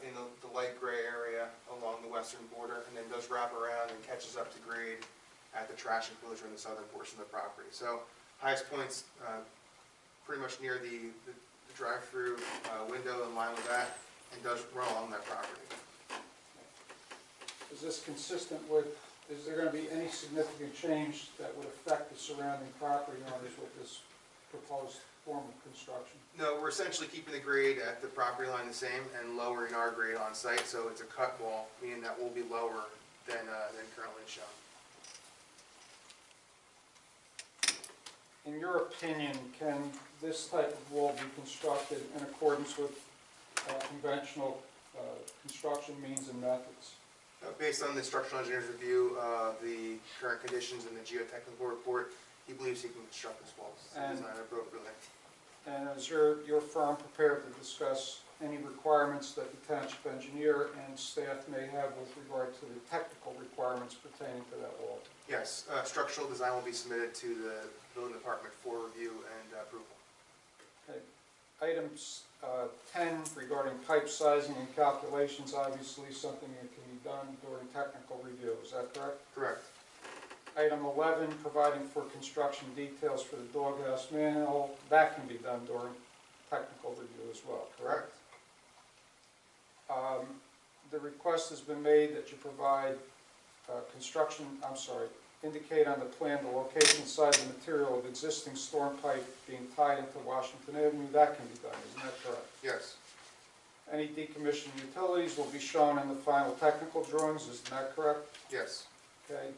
in the light gray area along the western border and then does wrap around and catches up to grade at the trash enclosure in the southern portion of the property. So highest points pretty much near the drive-through window in line with that, and does run along that property. Is this consistent with, is there going to be any significant change that would affect the surrounding property owners with this proposed form of construction? No, we're essentially keeping the grade at the property line the same and lowering our grade on site, so it's a cut wall, meaning that will be lower than currently shown. In your opinion, can this type of wall be constructed in accordance with conventional construction means and methods? Based on the structural engineer's review of the current conditions in the geotechnical report, he believes he can construct this wall and design it appropriately. And is your firm prepared to discuss any requirements that the township engineer and staff may have with regard to the technical requirements pertaining to that wall? Yes, structural design will be submitted to the building department for review and approval. Okay. Items 10 regarding pipe sizing and calculations, obviously something that can be done during technical review. Is that correct? Correct. Item 11, providing for construction details for the doghouse manhole, that can be done during technical review as well, correct? The request has been made that you provide indicate on the plan the location, size, and material of existing storm pipe being tied into Washington Avenue. That can be done, isn't that correct? Yes. Any decommissioned utilities will be shown in the final technical drawings, isn't that correct? Yes. Okay.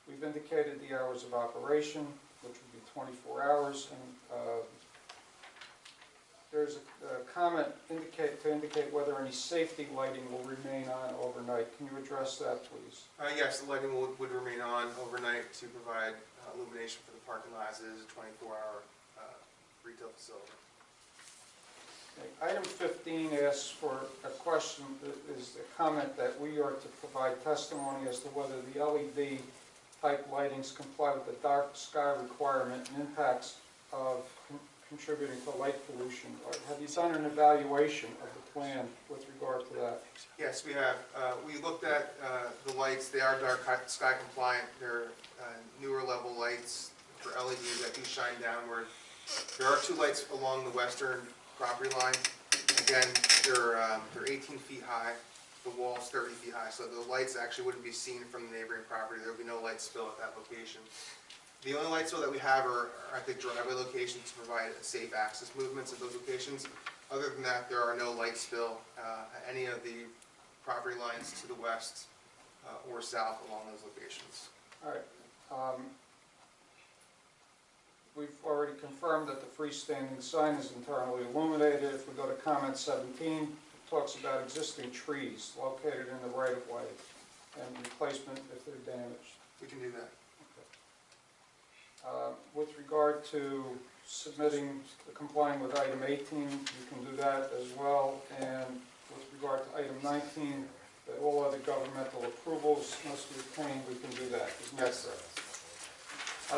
We've indicated the hours of operation, which would be 24 hours, and there's a comment to indicate whether any safety lighting will remain on overnight. overnight. Can you address that, please? Yes, the lighting would remain on overnight to provide illumination for the parking lot, as it is a 24-hour retail facility. Okay. Item 15 asks for a question, is the comment that we are to provide testimony as to whether the LED type lightings comply with the dark sky requirement and impacts of contributing to light pollution. Have you done an evaluation of the plan with regard to that? Yes, we have. We looked at the lights. They are dark sky compliant. They're newer level lights for LEDs that do shine downward. There are 2 lights along the western property line. Again, they're 18 feet high. The wall's 30 feet high, so the lights actually wouldn't be seen from the neighboring property. There would be no light spill at that location. The only light spill that we have are at the driveway location to provide safe access movements at those locations. Other than that, there are no light spill at any of the property lines to the west or south along those locations. All right. We've already confirmed that the freestanding sign is internally illuminated. If we go to comment 17, it talks about existing trees located in the right-of-way and replacement if they're damaged. We can do that. With regard to submitting, complying with item 18, you can do that as well. And with regard to item 19, that all other governmental approvals must be obtained, we can do that. Isn't that correct?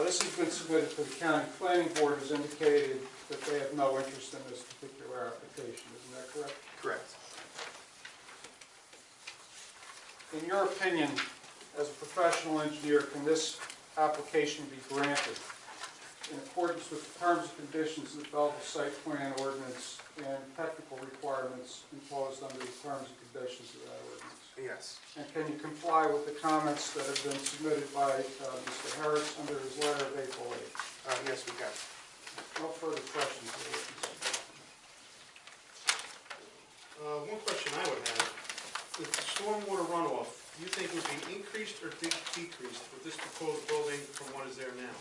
This has been submitted to the county planning board, has indicated that they have no interest in this particular application. Isn't that correct? Correct. In your opinion, as a professional engineer, can this application be granted in accordance with the terms and conditions of the Belleville site plan ordinance and technical requirements imposed under the terms and conditions of that ordinance? Yes. And can you comply with the comments that have been submitted by Mr. Harris under his letter of April 8th? Yes, we can. No further questions. One question I would have, the stormwater runoff, do you think would be increased or decreased with this proposed building from what is there now?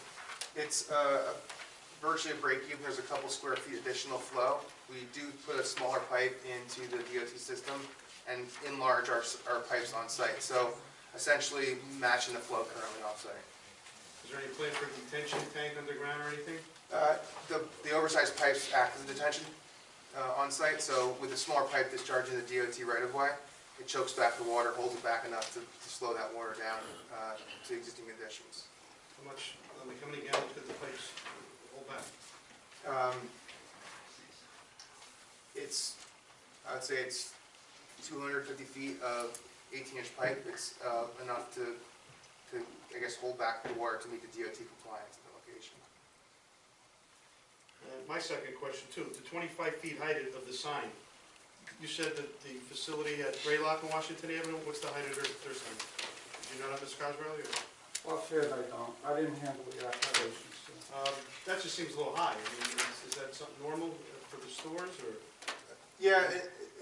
It's virtually a break even. There's a couple square feet additional flow. We do put a smaller pipe into the DOT system and enlarge our pipes on site. So essentially matching the flow currently off site. Is there any plan for a detention tank underground or anything? The oversized pipes act as a detention on site. So with the smaller pipe discharging the DOT right of way, it chokes back the water, holds it back enough to slow that water down to existing conditions. How many gallons could the pipes hold back? I would say it's 250 feet of 18-inch pipe. It's enough to, I guess, hold back the water to meet the DOT compliance of the location. My second question too, the 25 feet height of the sign. You said that the facility at Graylock and Washington Avenue, what's the height of their sign? Do you know that, Ms. Cosrelli? Offhand, I don't. I didn't handle the application. So. That just seems a little high. I mean, is that something normal for the stores, or? Yeah,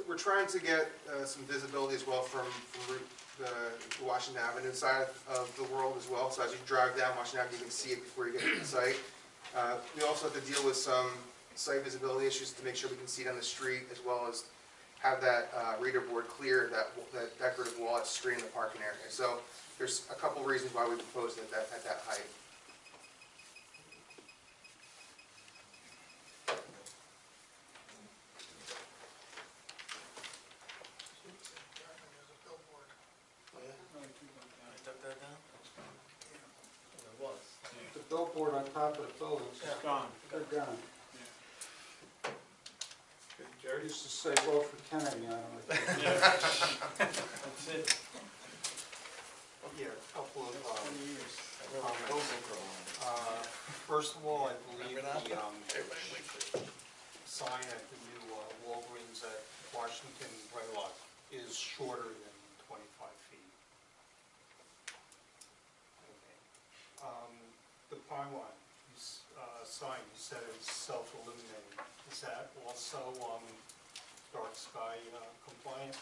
we're trying to get some visibility as well from the Washington Avenue side of the world as well. So as you drive down Washington Avenue, you can see it before you get to the site. We also have to deal with some site visibility issues to make sure we can see down the street, as well as have that reader board clear that decorative wall that's screening the parking area. So there's a couple reasons why we proposed it at that height. The billboard on top of the buildings is gone. They're gone. Jerry? Used to say vote for Kennedy on it. That's it. Yeah, a couple of comments. First of all, I believe the sign at the new Walgreens at Washington Graylock is shorter than 25 feet. Okay. The pylon sign, you said it's self-illuminating. Is that also dark sky compliant?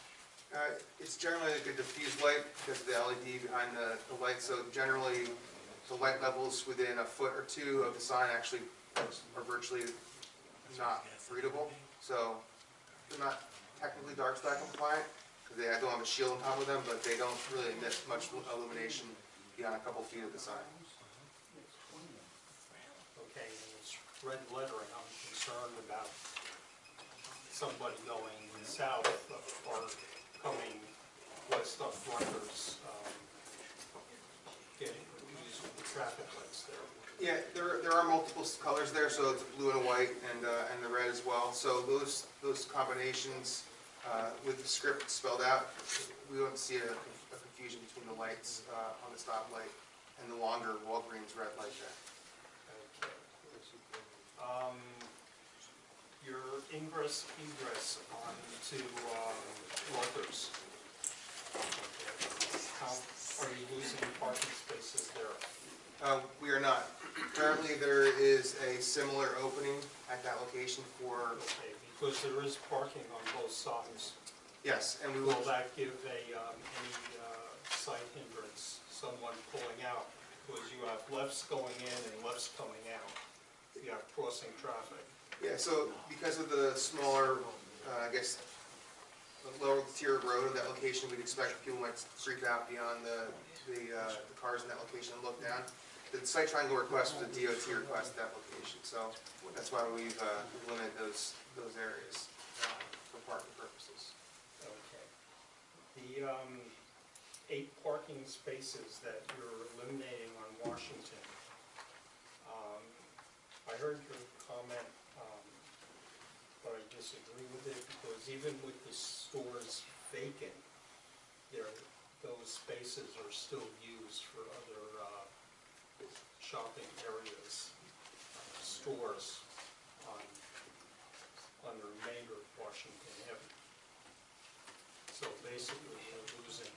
It's generally like a diffuse light because of the LED behind the light. So generally, the light levels within a foot or two of the sign actually are virtually not readable. So they're not technically dark sky compliant. They don't have a shield on top of them, but they don't really emit much illumination beyond a couple feet of the sign. Okay, and it's red lettering, I'm concerned about somebody going south or coming west up Rutgers, getting confused with the traffic lights there. Yeah, there are multiple colors there, so it's blue and a white and the red as well. So those combinations with the script spelled out, we won't see a confusion between the lights on the stoplight and the longer Walgreens red light there. Okay. Your ingress egress onto Rutgers. How are you losing parking spaces there? We are not. Currently, there is a similar opening at that location for, Okay, because there is parking on both sides. yes, and we Will will, that give any site hindrance, someone pulling out? Because you have lefts going in and lefts coming out. You have crossing traffic. yeah, so because of the smaller, I guess, the lower tier road of that location, we'd expect people might freak out beyond the cars in that location and look down. The site triangle request was a DOT request at that location, so that's why we've limited those areas for parking purposes. Okay. The 8 parking spaces that you're eliminating on Washington, I heard your comment, but I disagree with it, because even with the stores vacant, those spaces are still used for other shopping areas, stores on the remainder of Washington Avenue. So basically, you're losing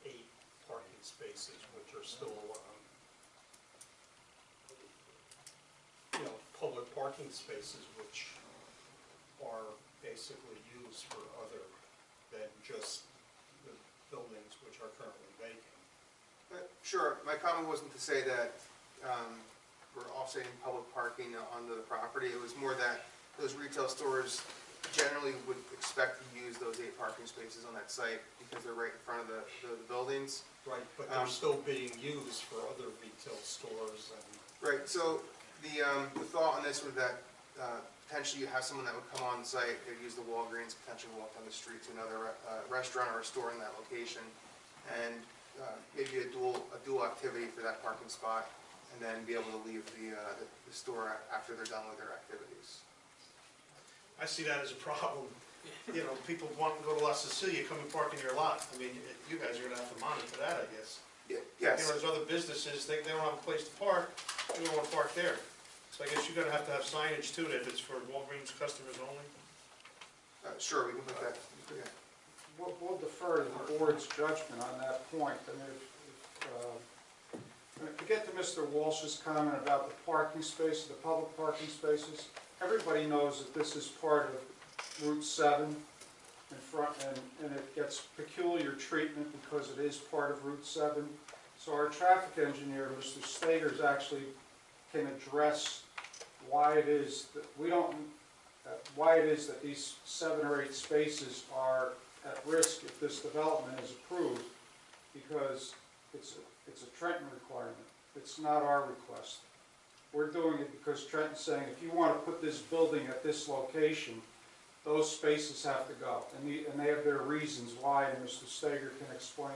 8 parking spaces, which are still, public parking spaces, which are basically used for other than just the buildings which are currently vacant. Sure, my comment wasn't to say that we're offsetting public parking onto the property. It was more that those retail stores generally would expect to use those 8 parking spaces on that site because they're right in front of the buildings. Right, but they're still being used for other retail stores and... Right, so the thought on this was that potentially you have someone that would come on site, they'd use the Walgreens, potentially walk down the street to another restaurant or a store in that location, and maybe a dual activity for that parking spot, and then be able to leave the store after they're done with their activities. I see that as a problem. You know, people want to go to La Cecilia, come and park in your lot. I mean, you guys are gonna have to monitor that, I guess. Yes. You know, there's other businesses, they don't have a place to park, they don't want to park there. So I guess you're gonna have to have signage too, that if it's for Walgreens customers only. Sure, we can put that, yeah. We'll defer to the board's judgment on that point. I mean, to get to Mr. Walsh's comment about the parking spaces, the public parking spaces, everybody knows that this is part of Route 7 in front, and it gets peculiar treatment because it is part of Route 7. So our traffic engineer, Mr. Stegers, actually can address why it is that we don't, why it is that these 7 or 8 spaces are at risk if this development is approved, because it's a Trenton requirement. It's not our request. We're doing it because Trenton's saying, if you want to put this building at this location, those spaces have to go. And they have their reasons why, and Mr. Steger can explain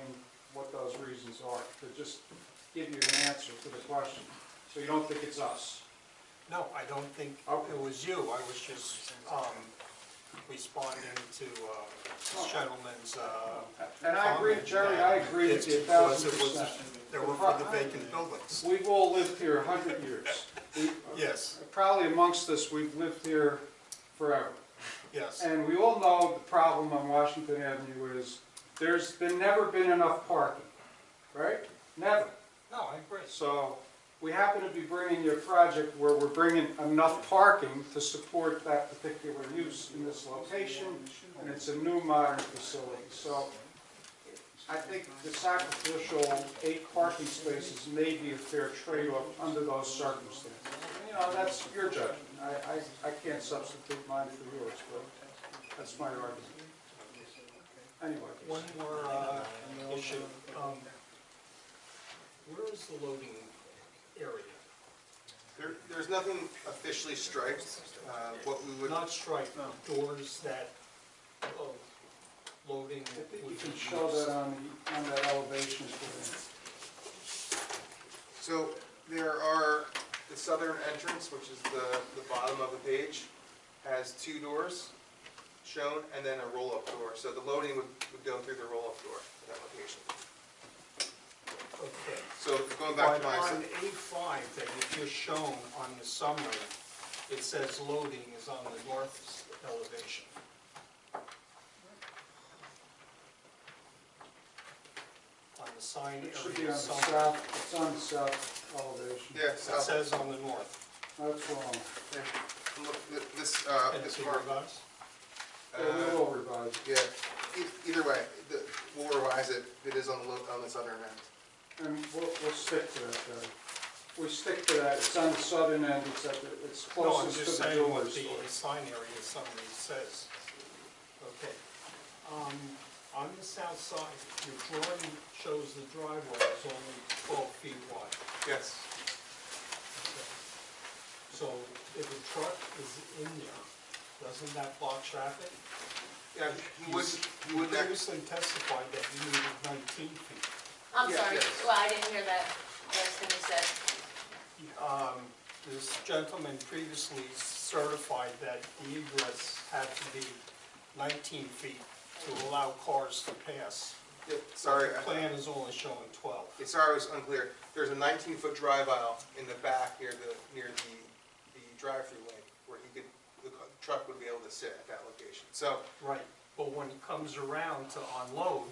what those reasons are, to just give you an answer to the question, so you don't think it's us. No, I don't think it was you. I was just responding to this gentleman's And I agree, Jerry, I agree with you 1,000%. They were for the vacant buildings. We've all lived here 100 years. Yes, Probably amongst us, we've lived here forever. yes. And we all know the problem on Washington Avenue is there's never been enough parking, right? Never. No, I agree. So we happen to be bringing you a project where we're bringing enough parking to support that particular use in this location, and it's a new modern facility. So I think the sacrificial 8 parking spaces may be a fair trade-off under those circumstances. You know, that's your judgment. I can't substitute mine for yours, but that's my argument. Anyway. One more issue. Where is the loading area? There's nothing officially striped. What we would, Not striped, doors that, loading You would can be show used. that on that elevation plan. so there are, the southern entrance, which is the bottom of the page, has 2 doors shown, and then a roll-up door. So the loading would go through the roll-up door at that location. Okay. So going back But to my, on A5 that you just shown on the summary, it says loading is on the north elevation. On the sign It should be on area the summary. south, it's on the south elevation. yeah, It so, says on the north. That's wrong. this, And this it's mark, revised? Yeah, we will revise it. yeah, either way, we'll revise it. It is on the southern end. And we'll stick to that, Doug. We stick to that, it's on the southern end, it's No, I'm closest just to the saying what jewelry store. the sign area summary says. Okay. On the south side, your drawing shows the driveway is only 12 feet wide. Yes. So if a truck is in there, doesn't that block traffic? Yeah, you would You not, previously testified that you needed 19 feet. I'm Yeah, sorry, yes. well, I didn't hear that last thing you said. This gentleman previously certified that the egress had to be 19 feet to allow cars to pass. sorry, The plan is only showing 12. sorry, I was unclear. There's a 19-foot drive aisle in the back near the drive-through lane where the truck would be able to sit at that location. So, Right, but when he comes around to unload,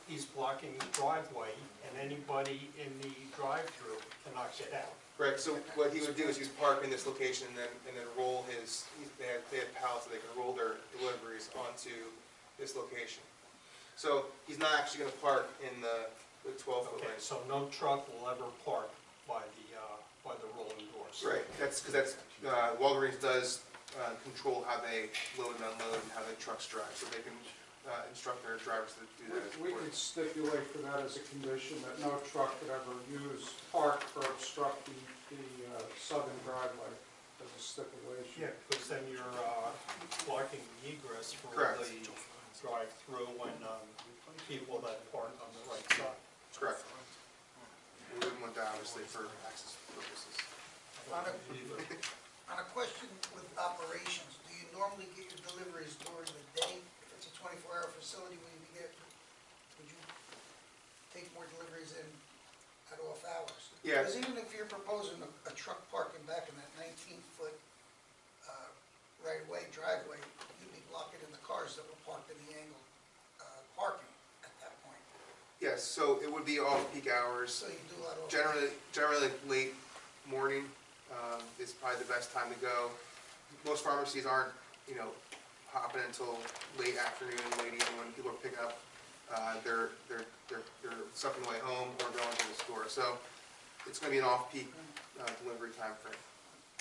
he's blocking the driveway, and anybody in the drive-through cannot get out. right, so what he would do is he'd park in this location and then roll his, they had pallets that they can roll their deliveries onto this location. So he's not actually gonna park in the 12-foot Okay, lane. so no truck will ever park by the rolling doors. Right, because Walgreens does control how they load and unload and how the trucks drive, so they can instruct their drivers to do that. We could stipulate for that as a condition that no truck could ever park or obstruct the southern driveway as a stipulation. Yeah, because then you're blocking the egress for Correct. the drive-through when people that park on the right side. That's correct. We wouldn't want that, obviously, for access purposes. On a question with operations, do you normally get your deliveries during the day? If it's a 24-hour facility, would you take more deliveries in at off hours? Yeah. Because even if you're proposing a truck parking back in that 19-foot right-of-way driveway, you'd be blocking in the cars that were parked in the angled parking at that point. Yes, so it would be off-peak hours. So you do a lot of... Generally late morning is probably the best time to go. Most pharmacies aren't, hopping until late afternoon, late evening when people are picking up they're sucking away home or going to the store. So it's going to be an off-peak delivery time frame.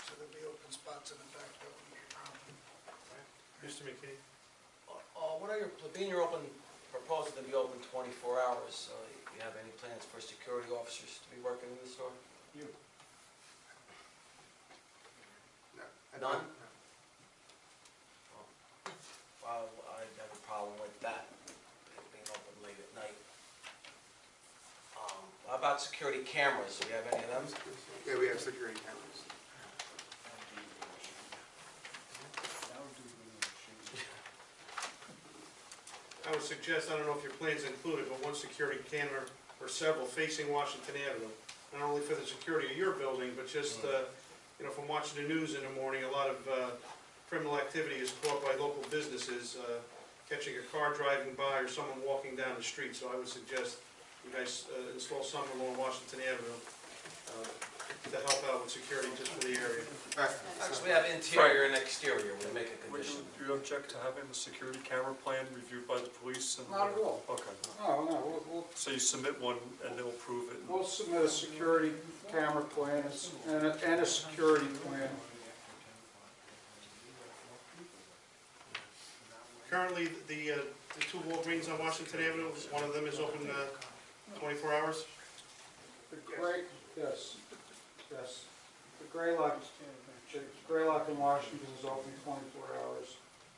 So there'll be open spots in the back that wouldn't be a problem. Mr. McKee? Being you're open, proposing to be open 24 hours, you have any plans for security officers to be working in the store? You. No. None? Well, I have a problem with that, being open late at night. How about security cameras? Do you have any of them? Yeah, we have security cameras. I would suggest, I don't know if your plans include it, but one security camera or several facing Washington Avenue. Not only for the security of your building, but just, from watching the news in the morning, a lot of criminal activity is caught by local businesses, catching a car driving by or someone walking down the street. So I would suggest you guys install some along Washington Avenue to help out with security just for the area. All right. Actually, we have interior and exterior, we make a condition. Do you object to having the security camera plan reviewed by the police? Not at all. Okay. No, So you submit one and they'll approve it? we'll submit a security camera plan and a security plan. Currently, currently, the two Walgreens on Washington Avenue, one of them is open 24 hours? The gray, yes, yes. The Graylock in Washington is open 24 hours.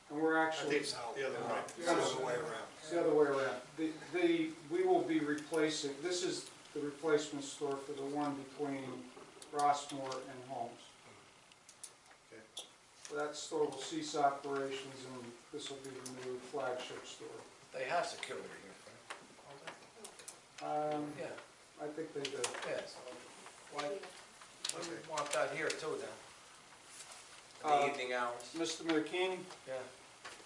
And we're I actually, think it's the other way. it's the other way around. We will be replacing, this is the replacement store for the one between Rossmore and Holmes. Okay. So that store will cease operations and this will be the new flagship store. They have security here, right? Yeah, I think they do. yeah, so why, we want that here too then? In Uh, the evening hours? Mr. McKean, Yeah.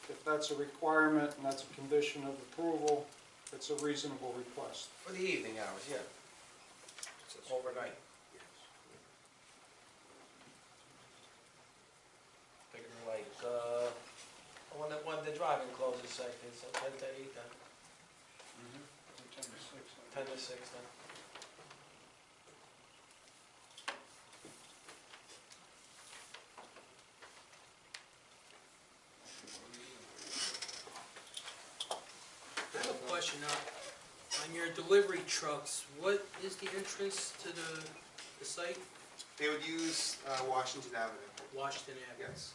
if that's a requirement and that's a condition of approval, it's a reasonable request. For the evening hours, yeah. Overnight. Figure like, when the driving closes, say, it's 10 to 8 then. 10 to 6 then. I have a question. On your delivery trucks, what is the entrance to the site? They would use Washington Avenue. Washington Avenue? Yes.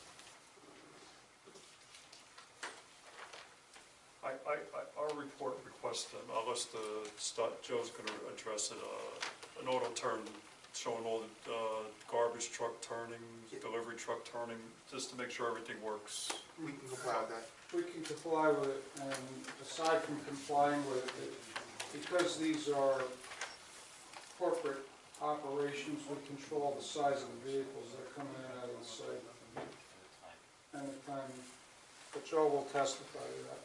Our report requests, unless Joe's going to address it, an auto turn showing all the garbage truck turning, delivery truck turning, just to make sure everything works. We can comply with that. We can comply with it, and aside from complying with it, because these are corporate operations, we control the size of the vehicles that are coming in and out of the site. And the time, but Joe will testify to that.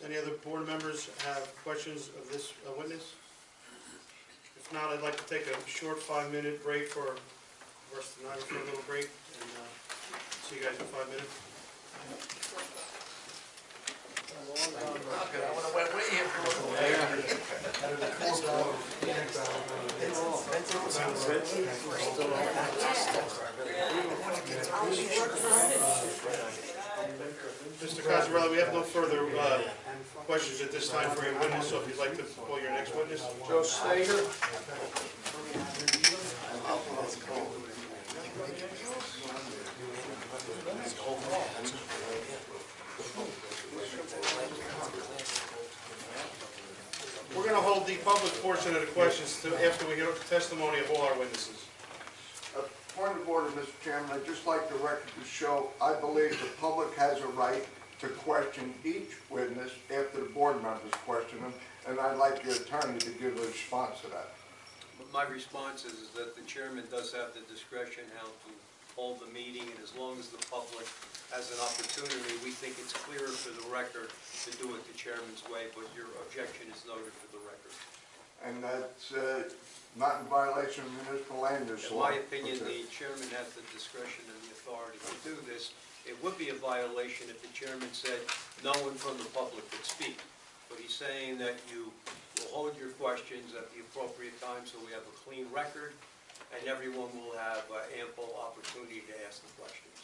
Any other board members have questions of this witness? If not, I'd like to take a short 5-minute break for a little break, and see you guys in 5 minutes. Okay, I wanna wait here for Mr. Cosarelli, we have no further questions at this time for your witness, so if you'd like to call your next witness. Joe Stager? We're going to hold the public portion of the questions to after we hear the testimony of all our witnesses. Point of order, Mr. Chairman, I'd just like the record to show, I believe the public has a right to question each witness after the board members question them, and I'd like your attorney to give a response to that. My response is that the chairman does have the discretion how to hold the meeting, and as long as the public has an opportunity, we think it's clearer for the record to do it the chairman's way, but your objection is noted for the record. And that's not in violation of municipal land use In law. my opinion, the chairman has the discretion and the authority to do this. It would be a violation if the chairman said no one from the public could speak. But he's saying that you will hold your questions at the appropriate time so we have a clean record and everyone will have ample opportunity to ask the questions.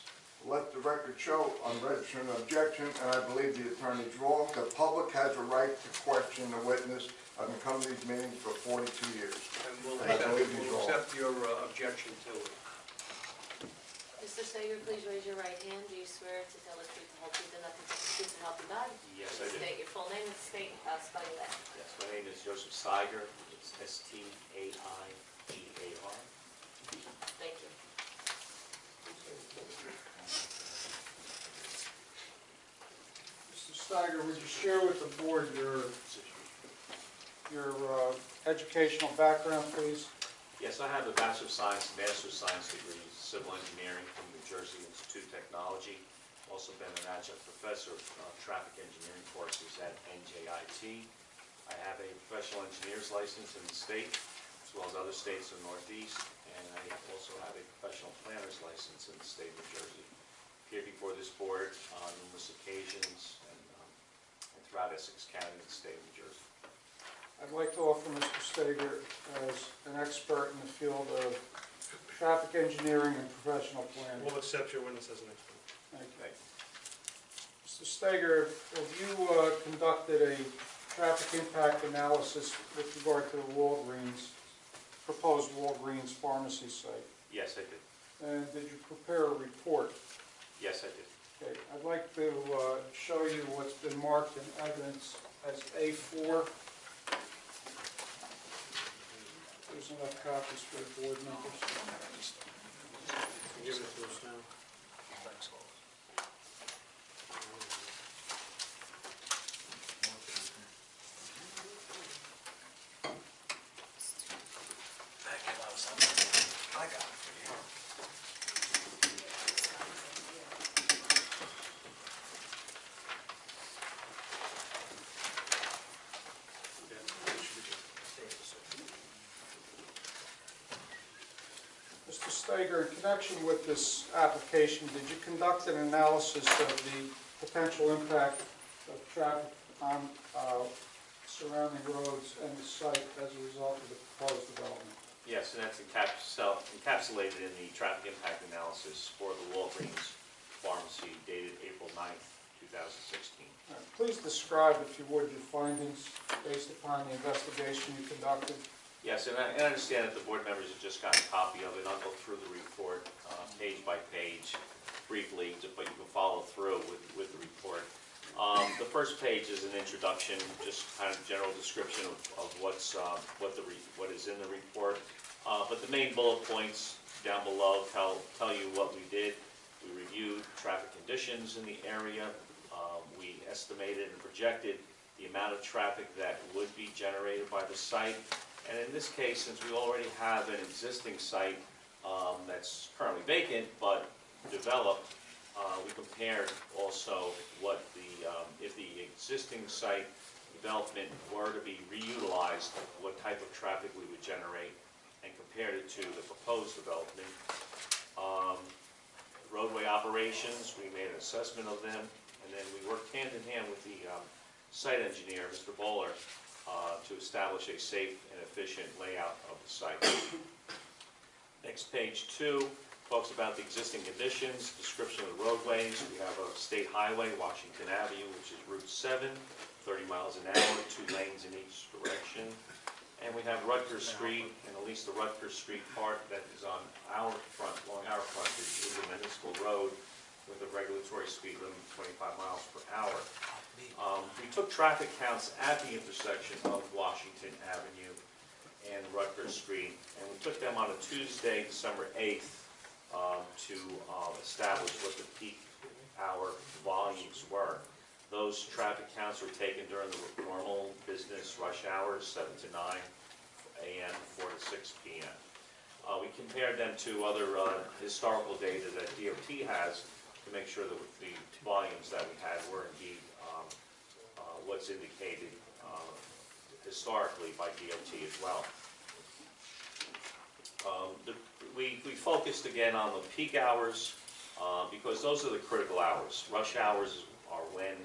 Let the record show I'm registering an objection, and I believe the attorney's wrong. The public has a right to question the witness. I've been coming to these meetings for 42 years. And we'll I believe he's wrong. accept your objection to it. Mr. Sager, please raise your right hand. Do you swear to tell the truth, the whole truth, and nothing but the truth to help you God? Yes, I do. State your full name and spell your last name. Yes, my name is Joseph Steiger. It's S-T-A-I-G-A-R. Thank you. Mr. Steiger, would you share with the board your educational background, please? Yes, I have a Bachelor of Science, Master of Science degree, Civil Engineering from New Jersey Institute of Technology. Also been an adjunct professor of traffic engineering courses at NJIT. I have a professional engineer's license in the state, as well as other states in the Northeast, and I also have a professional planner's license in the state of New Jersey. Appeared before this board on numerous occasions and throughout Essex County and the state of New Jersey. I'd like to offer Mr. Stager as an expert in the field of traffic engineering and professional planning. We'll accept your witness as an expert. Thank you. Thank Mr. Steger, have you conducted a traffic impact analysis with regard to the Walgreens, proposed Walgreens pharmacy site? Yes, I did. And did you prepare a report? Yes, I did. Okay, I'd like to show you what's been marked in evidence as A4. There's enough copies for the board members. Give it to us now. I got it. Mr. Steger, in connection with this application, did you conduct an analysis of the potential impact of traffic on surrounding roads and the site as a result of the proposed development? Yes, and that's encapsulated in the traffic impact analysis for the Walgreens pharmacy dated April 9th, 2016. All right, please describe, if you would, your findings based upon the investigation you conducted. Yes, and I understand that the board members have just gotten a copy of it. I'll go through the report page by page briefly, but you can follow through with the report. The first page is an introduction, just kind of general description of what is in the report. But the main bullet points down below tell you what we did. We reviewed traffic conditions in the area. We estimated and projected the amount of traffic that would be generated by the site. And in this case, since we already have an existing site that's currently vacant but developed, we compared also what if the existing site development were to be reutilized, what type of traffic we would generate, and compared it to the proposed development. Roadway operations, we made an assessment of them, and then we worked hand in hand with the site engineer, Mr. Bowler, to establish a safe and efficient layout of the site. Next, page 2 talks about the existing conditions, description of the roadways. We have a state highway, Washington Avenue, which is Route 7, 30 miles an hour, 2 lanes in each direction. And we have Rutgers Street, and at least the Rutgers Street part that is on our front, along our frontage, is a municipal road with a regulatory speed limit of 25 miles per hour. We took traffic counts at the intersection of Washington Avenue and Rutgers Street, and we took them on a Tuesday, December 8th, to establish what the peak hour volumes were. Those traffic counts were taken during the normal business rush hours, 7 to 9 a.m., 4 to 6 p.m. We compared them to other historical data that DOT has to make sure that the volumes that we had were indeed what's indicated historically by DOT as well. We focused again on the peak hours because those are the critical hours. Rush hours are when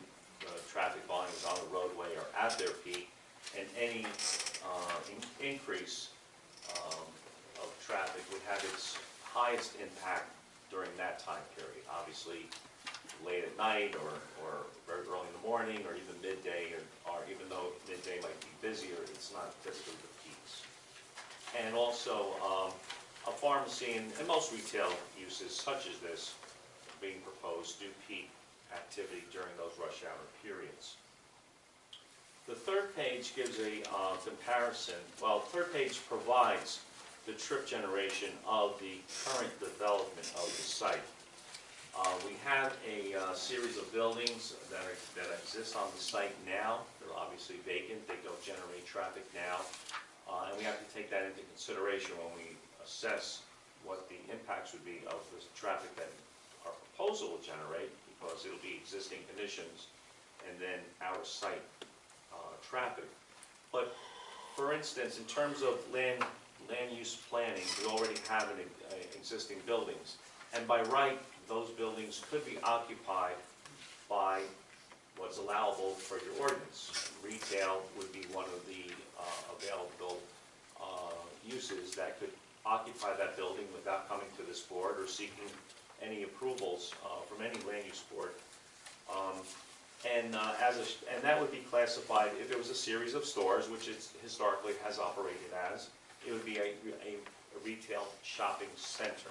the traffic volumes on the roadway are at their peak, and any increase of traffic would have its highest impact during that time period. Obviously, late at night or very early in the morning or even midday, or even though midday might be busier, it's not typically the peaks. And also, a pharmacy and most retail uses such as this being proposed do peak activity during those rush hour periods. The third page gives a comparison. Well, the third page provides the trip generation of the current development of the site. We have a series of buildings that exist on the site now. They're obviously vacant. They don't generate traffic now. And we have to take that into consideration when we assess what the impacts would be of the traffic that our proposal will generate, because it'll be existing conditions and then our site traffic. But for instance, in terms of land use planning, we already have existing buildings. And by right, those buildings could be occupied by what's allowable for your ordinance. Retail would be one of the available uses that could occupy that building without coming to this board or seeking any approvals from any land use board. And and that would be classified, if it was a series of stores, which it historically has operated as, it would be a retail shopping center.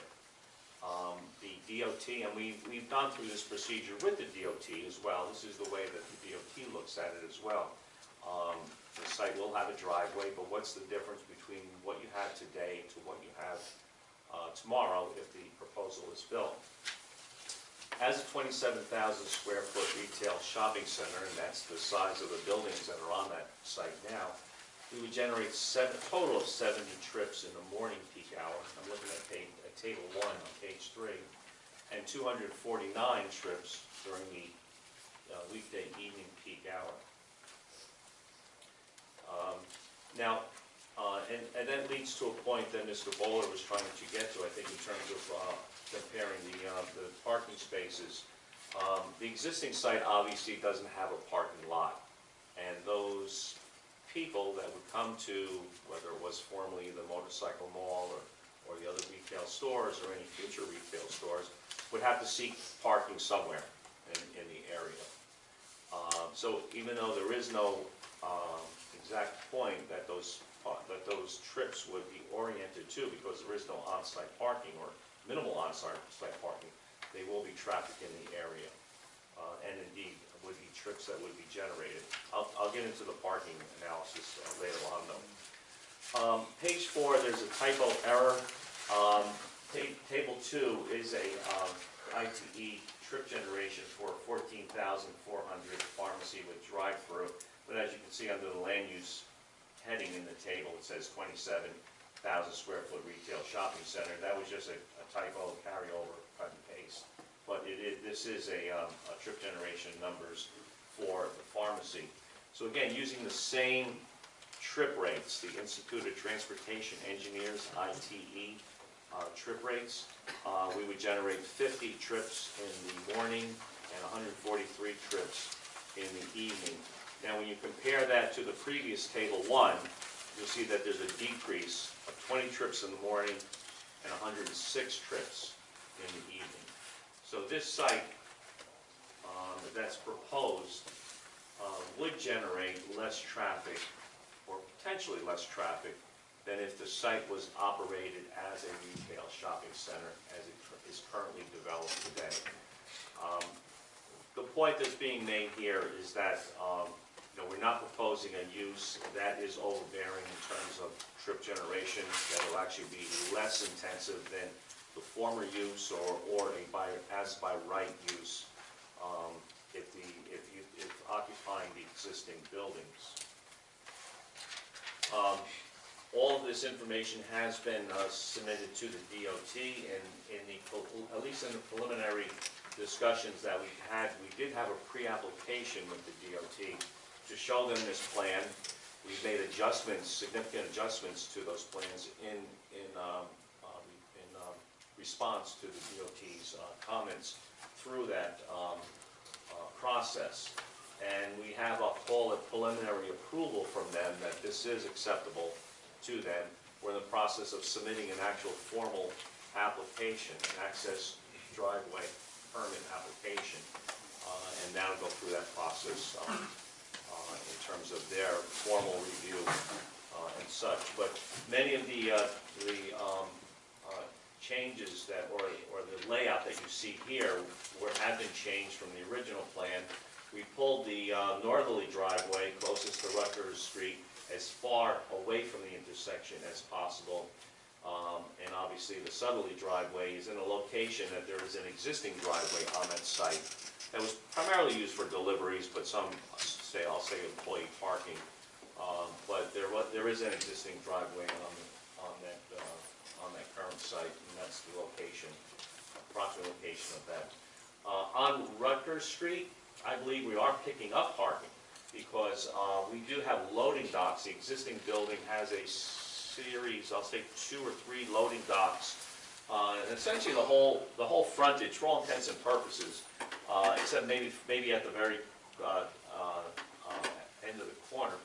The DOT, and we've gone through this procedure with the DOT as well. This is the way that the DOT looks at it as well. The site will have a driveway, but what's the difference between what you have today to what you have tomorrow if the proposal is built? As a 27,000 square foot retail shopping center, and that's the size of the buildings that are on that site now, we would generate a total of 70 trips in the morning peak hour. I'm looking at table 1 on page 3, and 249 trips during the weekday evening peak hour. And that leads to a point that Mr. Bowler was trying to get to, I think, in terms of comparing the parking spaces. The existing site obviously doesn't have a parking lot, and those people that would come to, whether it was formerly the motorcycle mall or the other retail stores or any future retail stores, would have to seek parking somewhere in the area. So even though there is no exact point that those trips would be oriented to, because there is no on-site parking or minimal on-site parking, they will be traffic in the area, and indeed would be trips that would be generated. I'll get into the parking analysis later on, though. Page 4, there's a typo error. Table 2 is a ITE trip generation for 14,400 pharmacy with drive-through, but as you can see under the land use heading in the table, it says 27,000 square foot retail shopping center. That was just a typo, carryover, cut and paste. But this is a trip generation numbers for the pharmacy. So again, using the same trip rates, the Institute of Transportation Engineers, ITE, trip rates, we would generate 50 trips in the morning and 143 trips in the evening. Now, when you compare that to the previous table 1, you'll see that there's a decrease of 20 trips in the morning and 106 trips in the evening. So this site that's proposed would generate less traffic, or potentially less traffic, than if the site was operated as a retail shopping center as it is currently developed today. The point that's being made here is that we're not proposing a use that is overbearing in terms of trip generation, that will actually be less intensive than the former use or as by right use if occupying the existing buildings. All of this information has been submitted to the DOT, and at least in the preliminary discussions that we had, we did have a pre-application with the DOT to show them this plan. We've made adjustments, significant adjustments to those plans in response to the DOT's comments through that process. And we have, I'll call it, preliminary approval from them that this is acceptable to them. We're in the process of submitting an actual formal application, an access driveway permit application, and now go through that process in terms of their formal review and such. But many of the changes that, or the layout that you see here, have been changed from the original plan. We pulled the northerly driveway closest to Rutgers Street as far away from the intersection as possible. And obviously the southerly driveway is in a location that there is an existing driveway on that site that was primarily used for deliveries, but some I'll say employee parking. But there is an existing driveway on that current site, and that's the location, approximate location of that. On Rutgers Street, I believe we are picking up parking because we do have loading docks. The existing building has a series, I'll say 2 or 3 loading docks, and essentially the whole frontage, for all intents and purposes, except maybe at the very end of the corner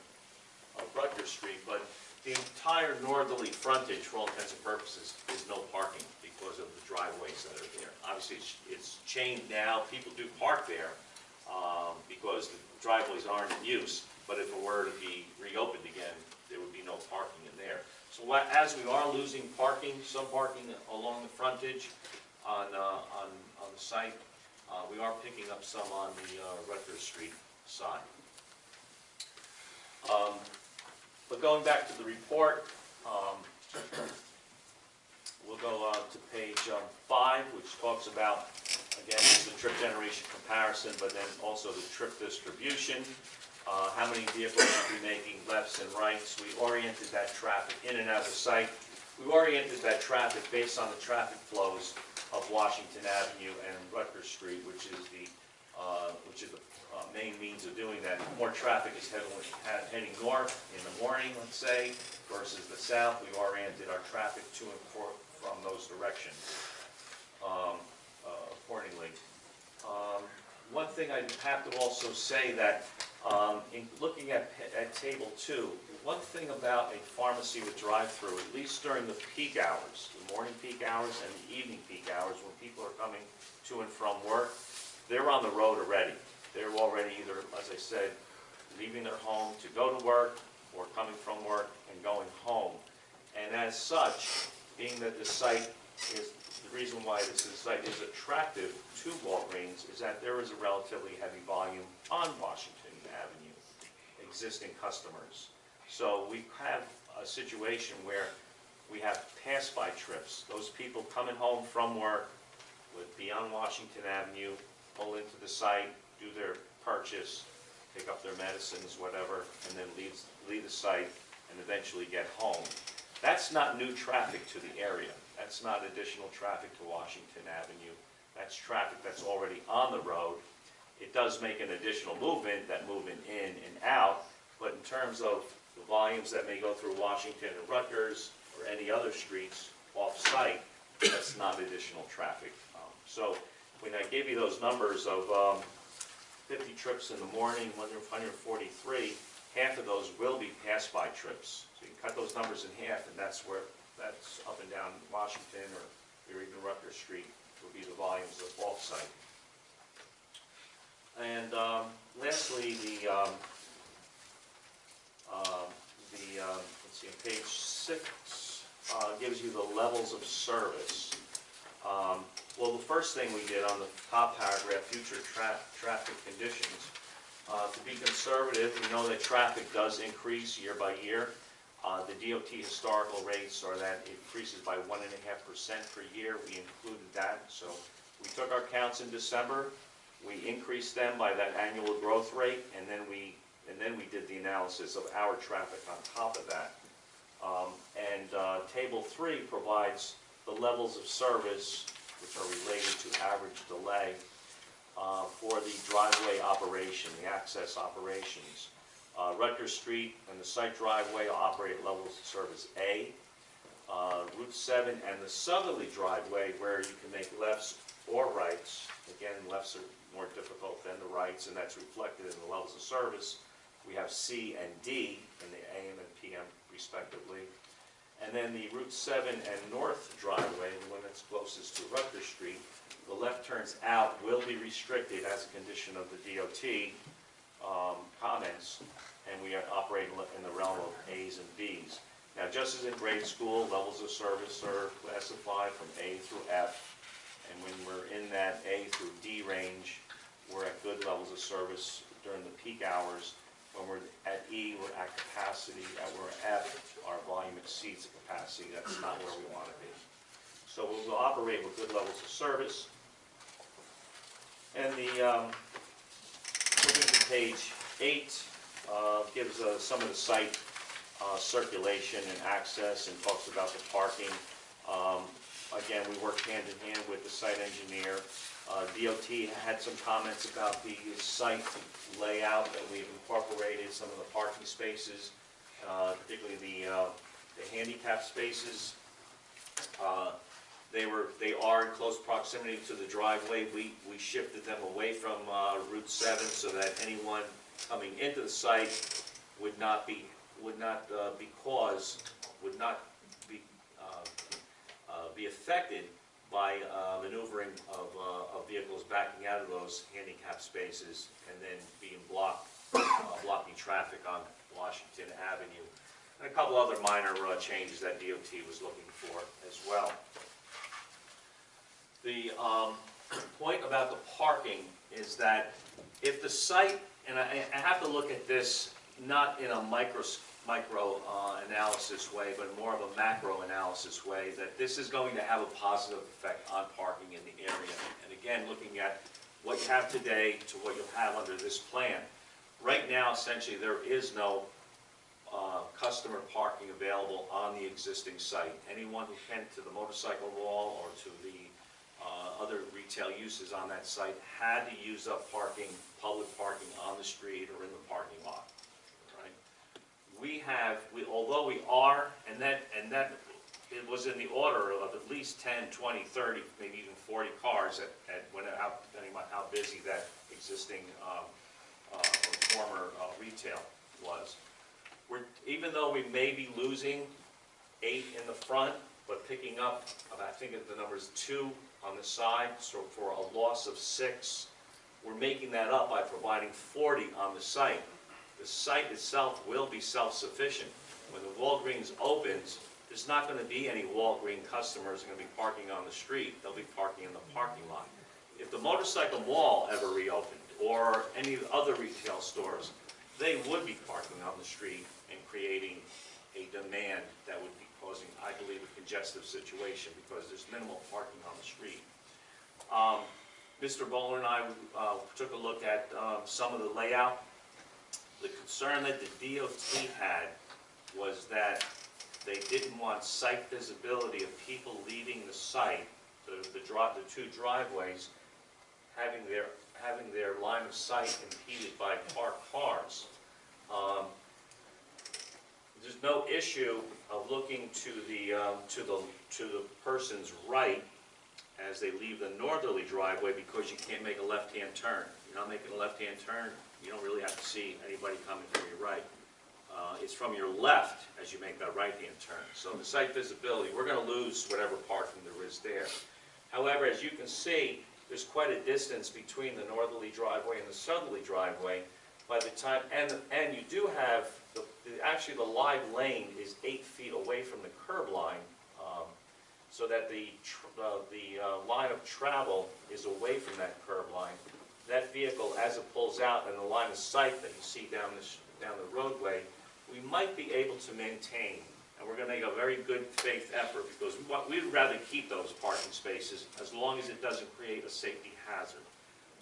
of Rutgers Street, but the entire northerly frontage, for all intents and purposes, is no parking because of the driveways that are there. Obviously, it's chained now. People do park there, because the driveways aren't in use. But if it were to be reopened again, there would be no parking in there. So as we are losing parking, some parking along the frontage on the site, we are picking up some on the Rutgers Street side. But going back to the report, we'll go to page 5, which talks about, again, this is the trip generation comparison, but then also the trip distribution. How many vehicles should be making lefts and rights. We oriented that traffic in and out of the site. We oriented that traffic based on the traffic flows of Washington Avenue and Rutgers Street, which is the main means of doing that. More traffic is heading north in the morning, let's say, versus the south. We oriented our traffic to and from those directions accordingly. One thing I have to also say that in looking at table 2, one thing about a pharmacy with drive-through, at least during the peak hours, the morning peak hours and the evening peak hours, when people are coming to and from work, they're on the road already. They're already either, as I said, leaving their home to go to work or coming from work and going home. And as such, being that the site is, the reason why this site is attractive to Walgreens is that there is a relatively heavy volume on Washington Avenue, existing customers. So we have a situation where we have pass-by trips. Those people coming home from work would be on Washington Avenue, pull into the site, do their purchase, pick up their medicines, whatever, and then leave the site and eventually get home. That's not new traffic to the area. That's not additional traffic to Washington Avenue. That's traffic that's already on the road. It does make an additional movement, that movement in and out, but in terms of the volumes that may go through Washington and Rutgers or any other streets off-site, that's not additional traffic. So when I gave you those numbers of 50 trips in the morning, 143, half of those will be pass-by trips. So you can cut those numbers in half, and that's up and down Washington or even Rutgers Street will be the volumes of off-site. And lastly, let's see, on page 6 gives you the levels of service. Well, the first thing we did on the top paragraph, future traffic conditions, to be conservative, we know that traffic does increase year by year. The DOT historical rates are that it increases by 1.5% per year. We included that, so we took our counts in December. We increased them by that annual growth rate, and then we did the analysis of our traffic on top of that. Table 3 provides the levels of service, which are related to average delay, for the driveway operation, the access operations. Rutgers Street and the site driveway operate at levels of service A. Route 7 and the southerly driveway, where you can make lefts or rights. Again, lefts are more difficult than the rights, and that's reflected in the levels of service. We have C and D in the AM and PM respectively. And then the Route 7 and north driveway, the one that's closest to Rutgers Street, the left turns out will be restricted as a condition of the DOT comments, and we operate in the realm of A's and B's. Now, just as in grade school, levels of service are classified from A through F. And when we're in that A through D range, we're at good levels of service during the peak hours. When we're at E, we're at capacity. We're at F, our volume exceeds the capacity. That's not where we want to be. So we'll operate with good levels of service. And the moving to page 8 gives some of the site circulation and access and talks about the parking. Again, we work hand in hand with the site engineer. DOT had some comments about the site layout, that we've incorporated some of the parking spaces, particularly the handicap spaces. They are in close proximity to the driveway. We shifted them away from Route 7 so that anyone coming into the site would not be affected by maneuvering of vehicles backing out of those handicap spaces and then being blocking traffic on Washington Avenue. And a couple other minor changes that DOT was looking for as well. The point about the parking is that if the site, and I have to look at this not in a micro analysis way, but more of a macro analysis way, that this is going to have a positive effect on parking in the area. And again, looking at what you have today to what you'll have under this plan. Right now, essentially, there is no customer parking available on the existing site. Anyone who came to the motorcycle wall or to the other retail uses on that site had to use up parking, public parking on the street or in the parking lot. Right? Although we are, and that it was in the order of at least 10, 20, 30, maybe even 40 cars depending on how busy that existing or former retail was. Even though we may be losing 8 in the front, but picking up, I think the number is 2 on the side, so for a loss of 6, we're making that up by providing 40 on the site. The site itself will be self-sufficient. When the Walgreens opens, there's not going to be any Walgreens customers going to be parking on the street. They'll be parking in the parking lot. If the motorcycle mall ever reopened, or any other retail stores, they would be parking on the street and creating a demand that would be causing, I believe, a congestive situation because there's minimal parking on the street. Mr. Bowler and I took a look at some of the layout. The concern that the DOT had was that they didn't want site visibility of people leaving the site, the 2 driveways, having their line of sight impeded by parked cars. There's no issue of looking to the person's right as they leave the northerly driveway because you can't make a left-hand turn. You're not making a left-hand turn, you don't really have to see anybody coming from your right. It's from your left as you make that right-hand turn. So the site visibility, we're going to lose whatever parking there is there. However, as you can see, there's quite a distance between the northerly driveway and the southerly driveway. By the time, and you do have, actually the live lane is 8 feet away from the curb line, so that the line of travel is away from that curb line. That vehicle, as it pulls out in the line of sight that you see down the roadway, we might be able to maintain, and we're going to make a very good faith effort because we'd rather keep those parking spaces as long as it doesn't create a safety hazard.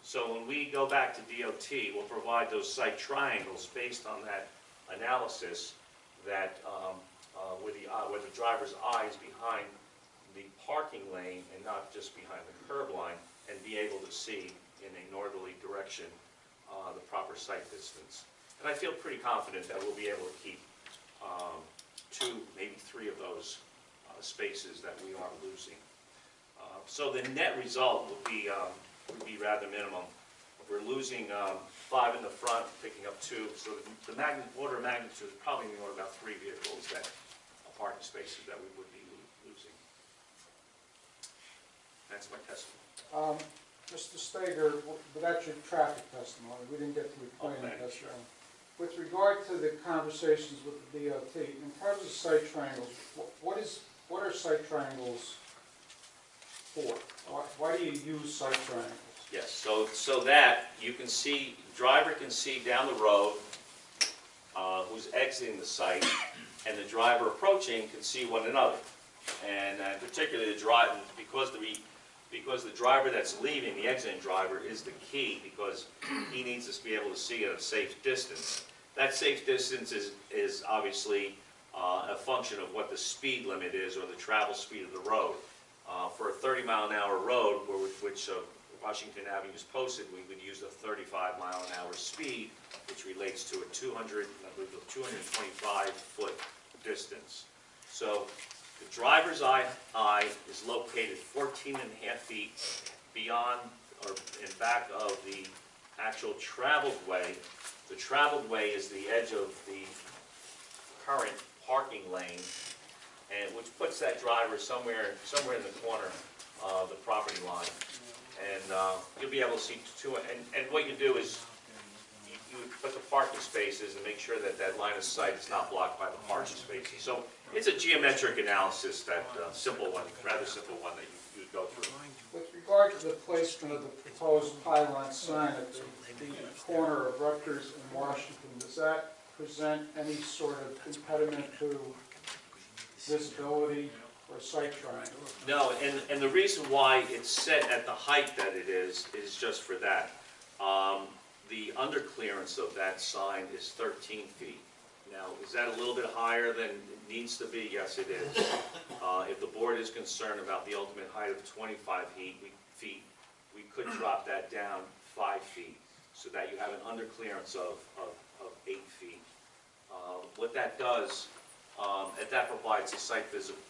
So when we go back to DOT, we'll provide those site triangles based on that analysis that where the driver's eye is behind the parking lane and not just behind the curb line, and be able to see in a northerly direction the proper site distance. And I feel pretty confident that we'll be able to keep 2, maybe 3 of those spaces that we are losing. So the net result would be rather minimum. We're losing 5 in the front, picking up 2. So the order of magnitude is probably in the order of about 3 vehicles parking spaces that we would be losing. That's my testimony. Mr. Stager, that's your traffic testimony. We didn't get to your planning testimony. With regard to the conversations with the DOT, in terms of site triangles, what are site triangles for? Why do you use site triangles? Yes, so that you can see, driver can see down the road who's exiting the site, and the driver approaching can see one another. And particularly the driver, because the driver that's leaving, the exiting driver, is the key because he needs to be able to see at a safe distance. That safe distance is obviously a function of what the speed limit is or the travel speed of the road. For a 30-mile-an-hour road, which Washington Avenue is posted, we would use a 35-mile-an-hour speed, which relates to a 225-foot distance. So the driver's eye is located 14 and a half feet beyond or in back of the actual traveled way. The traveled way is the edge of the current parking lane, and which puts that driver somewhere in the corner the property line. And you'll be able to see and what you do is you put the parking spaces and make sure that that line of sight is not blocked by the parking spaces. So it's a geometric analysis, that simple one, rather simple one that you would go through. With regard to the placement of the proposed pylon sign at the corner of Rutgers and Washington, does that present any sort of impediment to visibility or sight triangle? No, and the reason why it's set at the height that it is just for that. The underclearance of that sign is 13 feet. Now, is that a little bit higher than it needs to be? Yes, it is. If the board is concerned about the ultimate height of 25 feet, we could drop that down 5 feet so that you have an underclearance of 8 feet. What that does, that provides a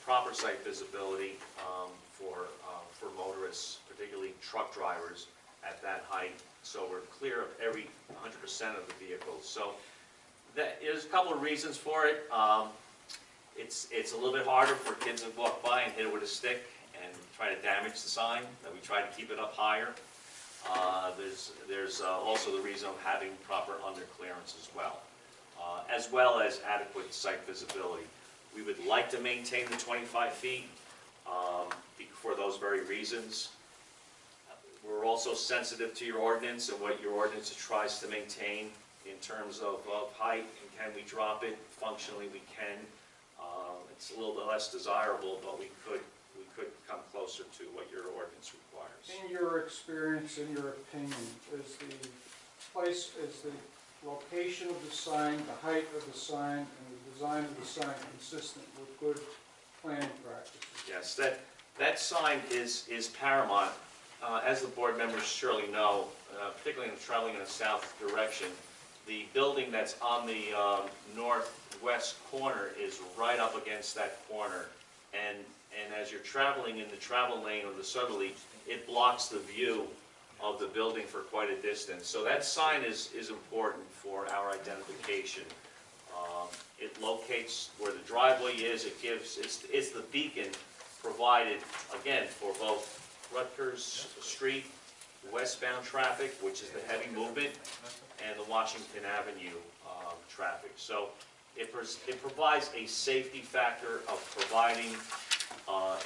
proper site visibility for motorists, particularly truck drivers at that height. So we're clear of every 100% of the vehicles. So there's a couple of reasons for it. It's a little bit harder for kids to walk by and hit it with a stick and try to damage the sign. And we try to keep it up higher. There's also the reason of having proper underclearance as well as adequate site visibility. We would like to maintain the 25 feet for those very reasons. We're also sensitive to your ordinance and what your ordinance tries to maintain in terms of height, and can we drop it? Functionally, we can. It's a little bit less desirable, but we could come closer to what your ordinance requires. In your experience, in your opinion, is the location of the sign, the height of the sign, and the design of the sign consistent with good planning practices? Yes, that sign is paramount. As the board members surely know, particularly in traveling in the south direction, the building that's on the northwest corner is right up against that corner. And as you're traveling in the travel lane or the southerly, it blocks the view of the building for quite a distance. So that sign is important for our identification. It locates where the driveway is. It's the beacon provided, again, for both Rutgers Street, westbound traffic, which is the heavy movement, and the Washington Avenue traffic. So it provides a safety factor of providing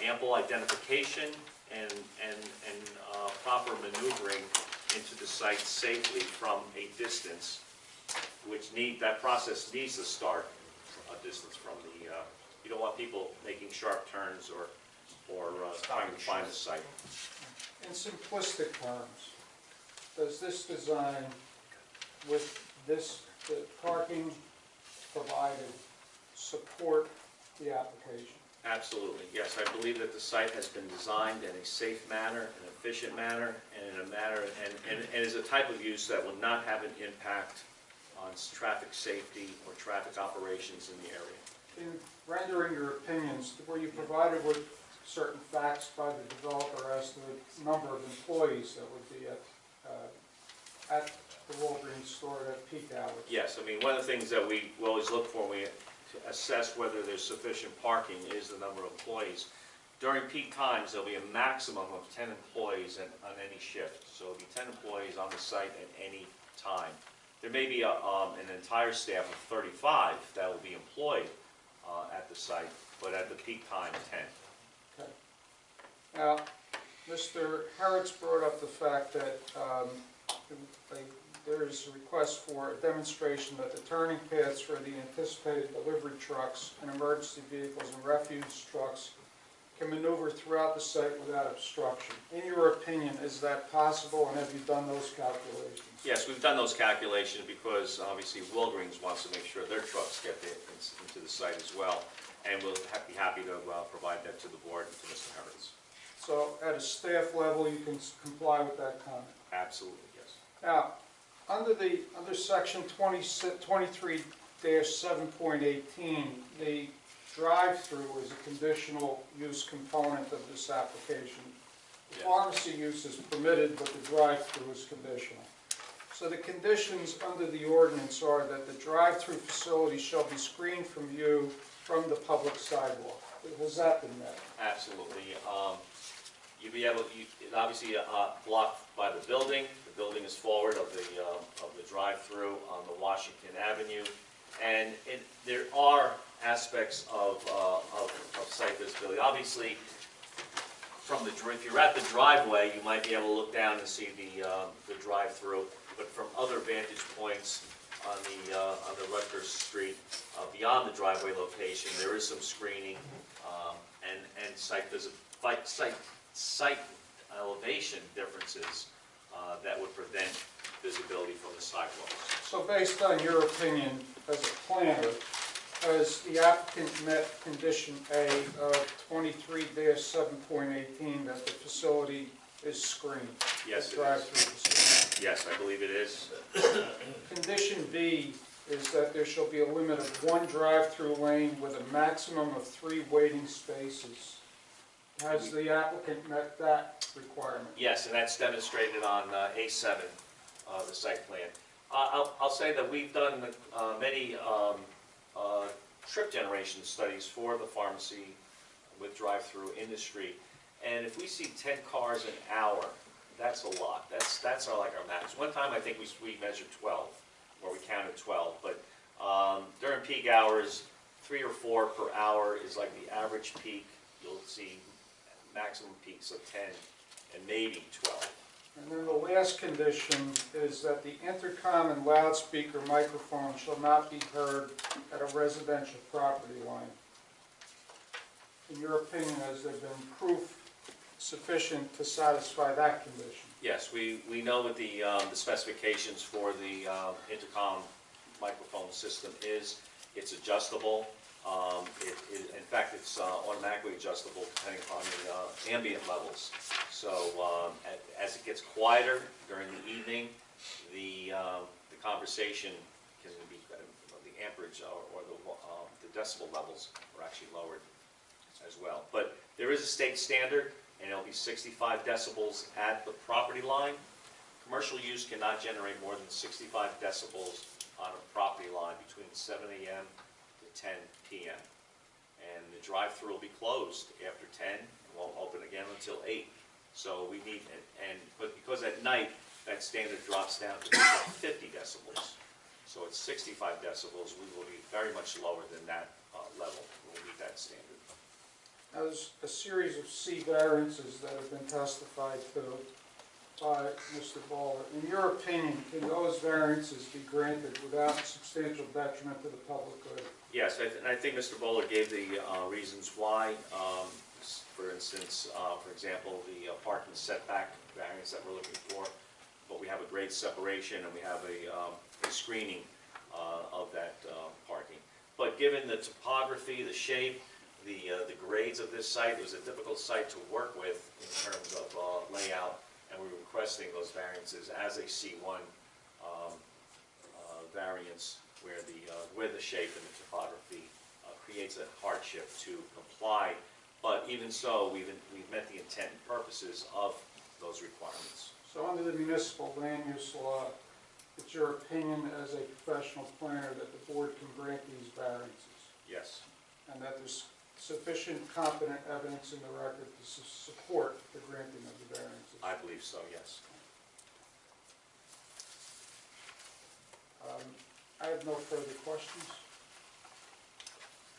ample identification and proper maneuvering into the site safely from a distance, that process needs to start a distance from the, you don't want people making sharp turns or trying to find the site. In simplistic terms, does this design with the parking provided support the application? Absolutely, yes. I believe that the site has been designed in a safe manner, an efficient manner, and in a manner, and is a type of use that will not have an impact on traffic safety or traffic operations in the area. In rendering your opinions, were you provided with certain facts by the developer as to the number of employees that would be at the Walgreens store at peak hours? Yes, I mean, one of the things that we always look for when we assess whether there's sufficient parking is the number of employees. During peak times, there'll be a maximum of 10 employees on any shift. So it'll be 10 employees on the site at any time. There may be an entire staff of 35 that will be employed at the site, but at the peak time, 10. Okay. Now, Mr. Harrods brought up the fact that there is a request for a demonstration that the turning paths for the anticipated delivery trucks and emergency vehicles and refuse trucks can maneuver throughout the site without obstruction. In your opinion, is that possible, and have you done those calculations? Yes, we've done those calculations because obviously Walgreens wants to make sure their trucks get into the site as well, and we'll be happy to provide that to the board and to Mr. Harrods. So at a staff level, you can comply with that comment? Absolutely, yes. Now, under section 23-7.18, the drive-through is a conditional use component of this application. The Yes. pharmacy use is permitted, but the drive-through is conditional. So the conditions under the ordinance are that the drive-through facility shall be screened from view from the public sidewalk. Has that been met? Absolutely. you'll be able, obviously blocked by the building. The building is forward of the drive-through on the Washington Avenue. And there are aspects of site visibility. Obviously, if you're at the driveway, you might be able to look down and see the drive-through. But from other vantage points on the Rutgers Street, beyond the driveway location, there is some screening and site elevation differences that would prevent visibility from the sidewalks. So based on your opinion as a planner, has the applicant met condition A of 23-7.18 that the facility is screened? Yes, the it drive-through is. facility? Yes, I believe it is. Condition B is that there shall be a limit of one drive-through lane with a maximum of 3 waiting spaces. Has the applicant met that requirement? Yes, and that's demonstrated on A7, the site plan. I'll say that we've done many trip generation studies for the pharmacy with drive-through in the street, and if we see 10 cars an hour, that's a lot. That's like our max. One time I think we measured 12, where we counted 12, but during peak hours, 3 or 4 per hour is like the average peak. You'll see maximum peaks of 10 and maybe 12. And then the last condition is that the intercom and loudspeaker microphone shall not be heard at a residential property line. In your opinion, has there been proof sufficient to satisfy that condition? Yes, we know what the specifications for the intercom microphone system is. It's adjustable. In fact, it's automatically adjustable depending upon the ambient levels. So as it gets quieter during the evening, the conversation can be, the amperage or the decibel levels are actually lowered as well. But there is a state standard, and it'll be 65 decibels at the property line. Commercial use cannot generate more than 65 decibels on a property line between 7 a.m. to 10 p.m. And the drive-through will be closed after 10 and won't open again until 8. So we need, but because at night that standard drops down to 50 decibels. So at 65 decibels, we will be very much lower than that level. We'll meet that standard. Now, there's a series of C variances that have been testified to by Mr. Bowler. In your opinion, can those variances be granted without substantial detriment to the public good? Yes, and I think Mr. Bowler gave the reasons why. For instance, for example, the parking setback variance that we're looking for, but we have a grade separation and we have a screening of that parking. But given the topography, the shape, the grades of this site, it was a difficult site to work with in terms of layout, and we're requesting those variances as a C1 variance where the shape and the topography creates a hardship to comply. But even so, we've met the intent and purposes of those requirements. So under the municipal land use law, it's your opinion as a professional planner that the board can grant these variances? Yes. And that there's sufficient competent evidence in the record to support the granting of the variances? I believe so, yes. I have no further questions.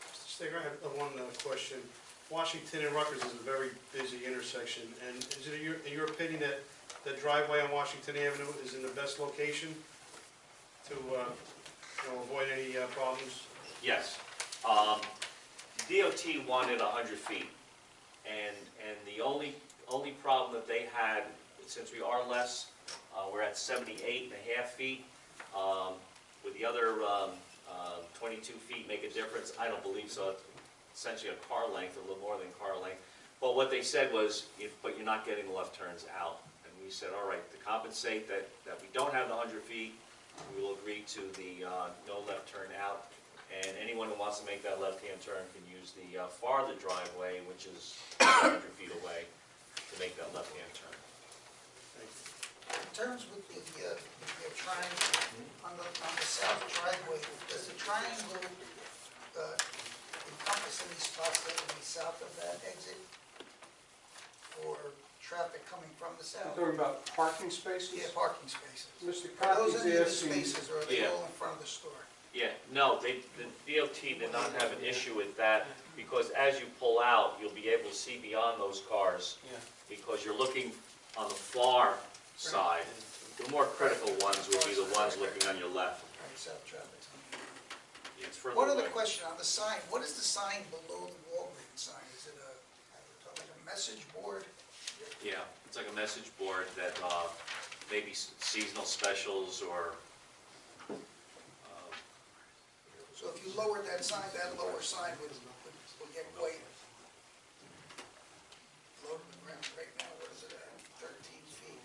Mr. Steger, I have one question. Washington and Rutgers is a very busy intersection, and is it in your opinion that the driveway on Washington Avenue is in the best location to avoid any problems? Yes. DOT wanted 100 feet, and the only problem that they had, since we are less, we're at 78.5 feet. Would the other 22 feet make a difference? I don't believe so. It's essentially a car length, a little more than car length. But what they said was, but you're not getting the left turns out. And we said, all right, to compensate that we don't have the 100 feet, we will agree to the no left turn out. And anyone who wants to make that left-hand turn can use the farther driveway, which is 100 feet away, to make that left-hand turn. In terms with the triangle on the south driveway, does the triangle encompass any spots that would be south of that exit? Or traffic coming from the south? You're talking about parking spaces? Yeah, parking spaces. Mr. Are those Cotty's any of the asking, spaces, or are they Yeah. all in front of the store? Yeah, no, the DOT did not have an issue with that, because as you pull out, you'll be able to see beyond those cars, Yeah. because you're looking on the far side. The more critical ones would be the ones looking on your left. Right, south traffic. It's further One other away. question on the sign, what is the sign below the Walgreens sign? Is it like a message board? Yeah, it's like a message board that maybe seasonal specials or, So if you lowered that sign, that lower sign would get quite low to the ground right now. What is it at, 13 feet?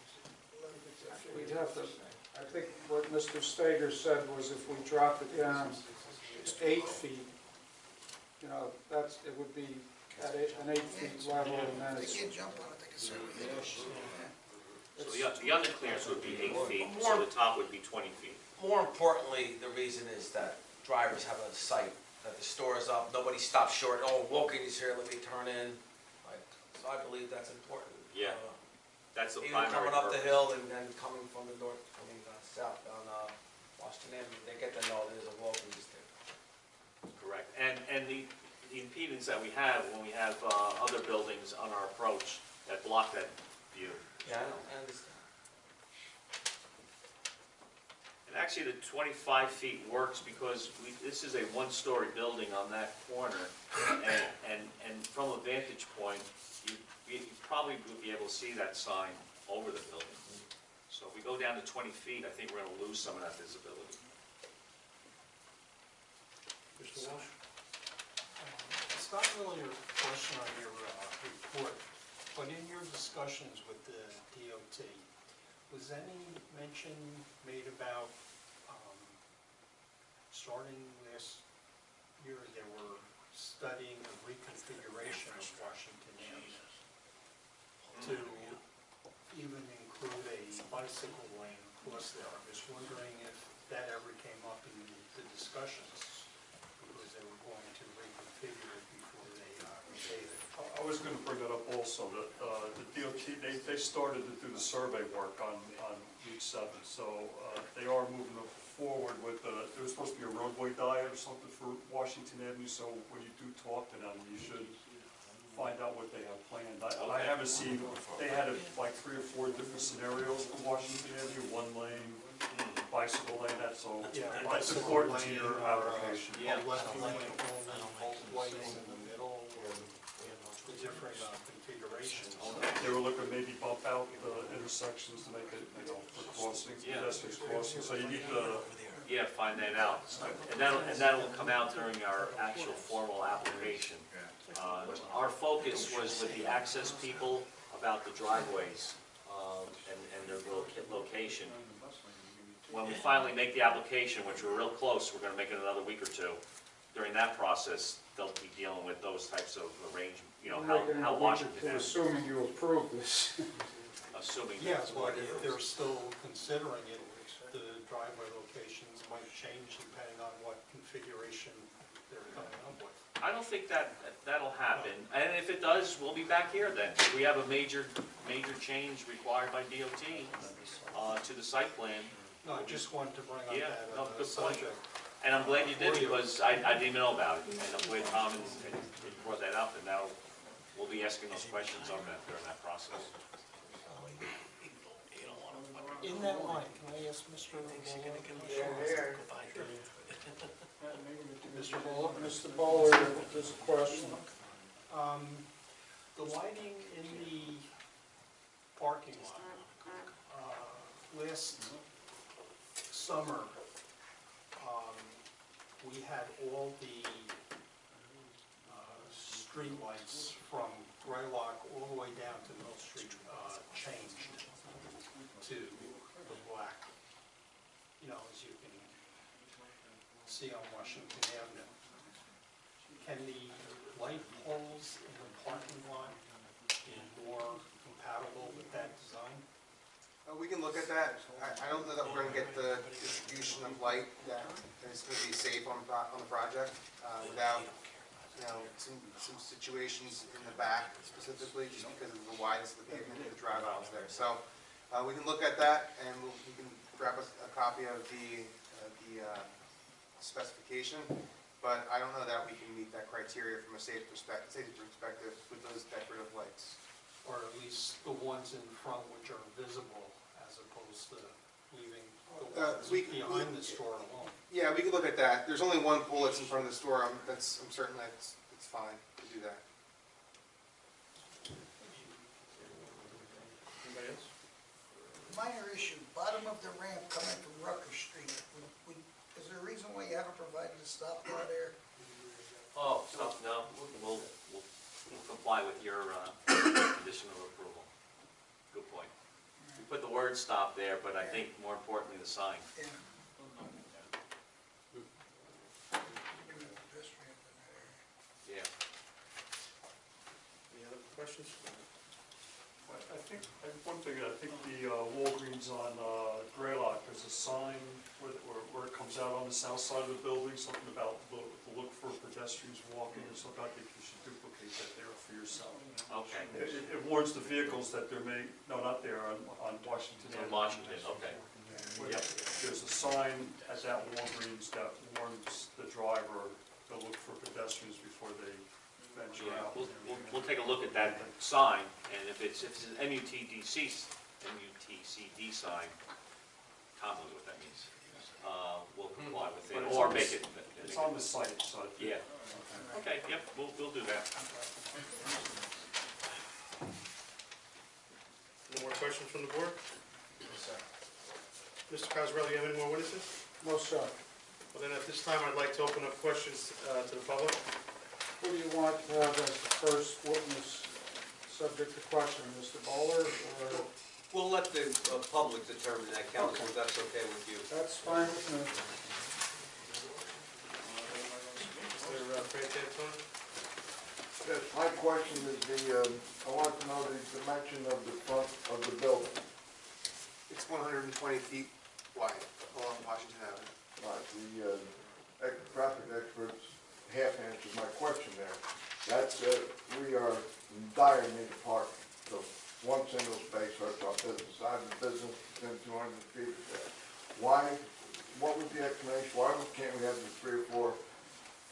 11 feet? we'd have to, I think what Mr. Stager said was if we dropped it down to 8 feet, you know, it would be at an 8 feet level, and then They it's, can't jump on it, they can certainly hit it. so the underclearance would be 8 feet, so the top would be 20 feet. More importantly, the reason is that drivers have a sight, that the store is up, nobody stops short, oh, Walgreens is here, let me turn in. Like, so I believe that's important. Yeah. That's the Even primary coming up the purpose. hill and then coming from the north, coming south on Washington Avenue, they get to know there's a Walgreens there. Correct. And the impedance that we have when we have other buildings on our approach that block that view. Yeah, I understand. And actually, the 25 feet works because this is a one-story building on that corner, and from a vantage point, you probably would be able to see that sign over the building. So if we go down to 20 feet, I think we're going to lose some of that visibility. Mr. Walsh? It's not really a question on your report, but in your discussions with the DOT, was any mention made about starting last year, they were studying the reconfiguration of Washington Avenue to even include a bicycle lane across there? I'm just wondering if that ever came up in the discussions, because they were going to reconfigure it before they repave it. I was gonna bring that up also, that the DOT, they started to do the survey work on Route 7, so they are moving forward with, there was supposed to be a roadway diet or something for Washington Avenue, so when you do talk to them, you should find out what they have planned. I haven't seen, they had like 3 or 4 different scenarios for Washington Avenue, 1 lane, bicycle lane, that's all. Yeah, It's bicycle important to lane, your application. Yeah. Left lane only, both ways in the middle, or the different configurations. They were looking maybe bump out the intersections to make it, for crossings, Yeah. pedestrians crossing, so you need to, Yeah, find that out. And that'll come out during our actual formal application. Our focus was with the access people about the driveways and their location. When we finally make the application, which we're real close, we're gonna make it another week or 2. During that process, they'll be dealing with those types of arrangements, how Washington is, assuming you approve this. assuming. Yes, but if they're still considering it, the driveway locations might change depending on what configuration they're coming up with. I don't think that'll happen, and if it does, we'll be back here then. If we have a major change required by DOT to the site plan. No, I just wanted to bring up Yeah, that no, good point. subject. And I'm glad you did, because I didn't even know about it, and I'm glad Tom and brought that up, and now we'll be asking those questions on that during that process. In that line, can I ask Mr. Mr. Bowler? Mr. Bowler, there's a question. The lighting in the parking lot, last summer, we had all the street lights from Graylock all the way down to Mill Street changed to the black, as you can see on Washington Avenue. Can the light poles in the parking lot be more compatible with that design? We can look at that. I don't know that we're gonna get the distribution of light that is gonna be safe on the project, without some situations in the back specifically, just because of the wideness of the pavement and the drive aisles there. So, we can look at that, and we can grab a copy of the specification, but I don't know that we can meet that criteria from a safety perspective with those decorative lights. Or at least the ones in front which are visible, as opposed to leaving the ones behind the store alone. Yeah, we could look at that. There's only one pole that's in front of the store. I'm certain that's fine to do that. Anybody else? Minor issue, bottom of the ramp coming from Rucker Street. Is there a reason why you haven't provided a stop bar there? Oh, stop, no, we'll comply with your conditional approval. Good point. We put the word stop there, but I think more importantly, the sign. Yeah. Yeah. Any other questions? One thing, I think the Walgreens on Graylock, there's a sign where it comes out on the south side of the building, something about look for pedestrians walking or something. I think you should duplicate that there for yourself. Okay. It warns the vehicles that there may, no, not there, on Washington. In Washington, okay. Yep. There's a sign at that Walgreens that warns the driver to look for pedestrians before they venture Yeah, out. we'll take a look at that sign, and if it's an MUTCD sign, Tom knows what that means. We'll comply with it, or make it. It's on the site, so. Yeah. Okay, yep, we'll do that. No more questions from the board? Mr. Cosarelli, you have any more witnesses? No, sir. Well, then at this time, I'd like to open up questions to the public. Who do you want to have as the first witness subject to question, Mr. Bowler, or? We'll let the public determine that, counsel, if that's okay with you. That's fine with me. Mr. Frantantoni? Yes, my question is I want to know the dimension of the front of the building. It's 120 feet wide along Washington Avenue. The traffic experts half answered my question there. That's, we are in dire need of parking. So one single space hurts our business. I have a business within 200 feet of that. Why, what was the explanation? Why can't we have the 3 or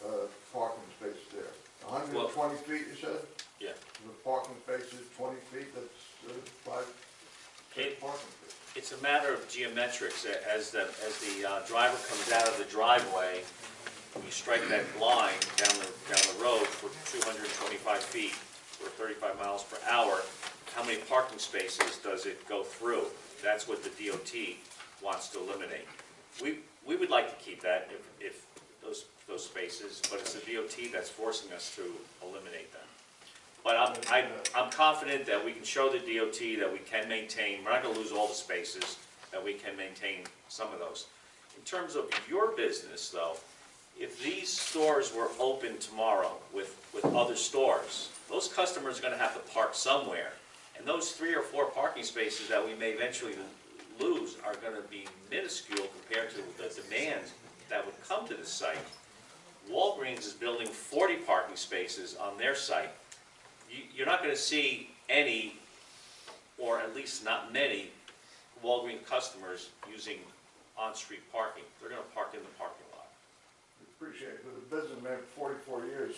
4 parking spaces there? 120 feet, you said? Yeah. The parking spaces, 20 feet, that's 5 parking feet. It's a matter of geometrics. As the driver comes out of the driveway, you strike that line down the road for 225 feet or 35 miles per hour. How many parking spaces does it go through? That's what the DOT wants to eliminate. We would like to keep that if those spaces, but it's the DOT that's forcing us to eliminate them. But I'm confident that we can show the DOT that we can maintain, we're not going to lose all the spaces, that we can maintain some of those. In terms of your business, though, if these stores were open tomorrow with other stores, those customers are going to have to park somewhere. And those 3 or 4 parking spaces that we may eventually lose are going to be minuscule compared to the demand that would come to the site. Walgreens is building 40 parking spaces on their site. You're not going to see any, or at least not many, Walgreens customers using on-street parking. They're going to park in the parking lot. Appreciate it. For the businessman, 44 years,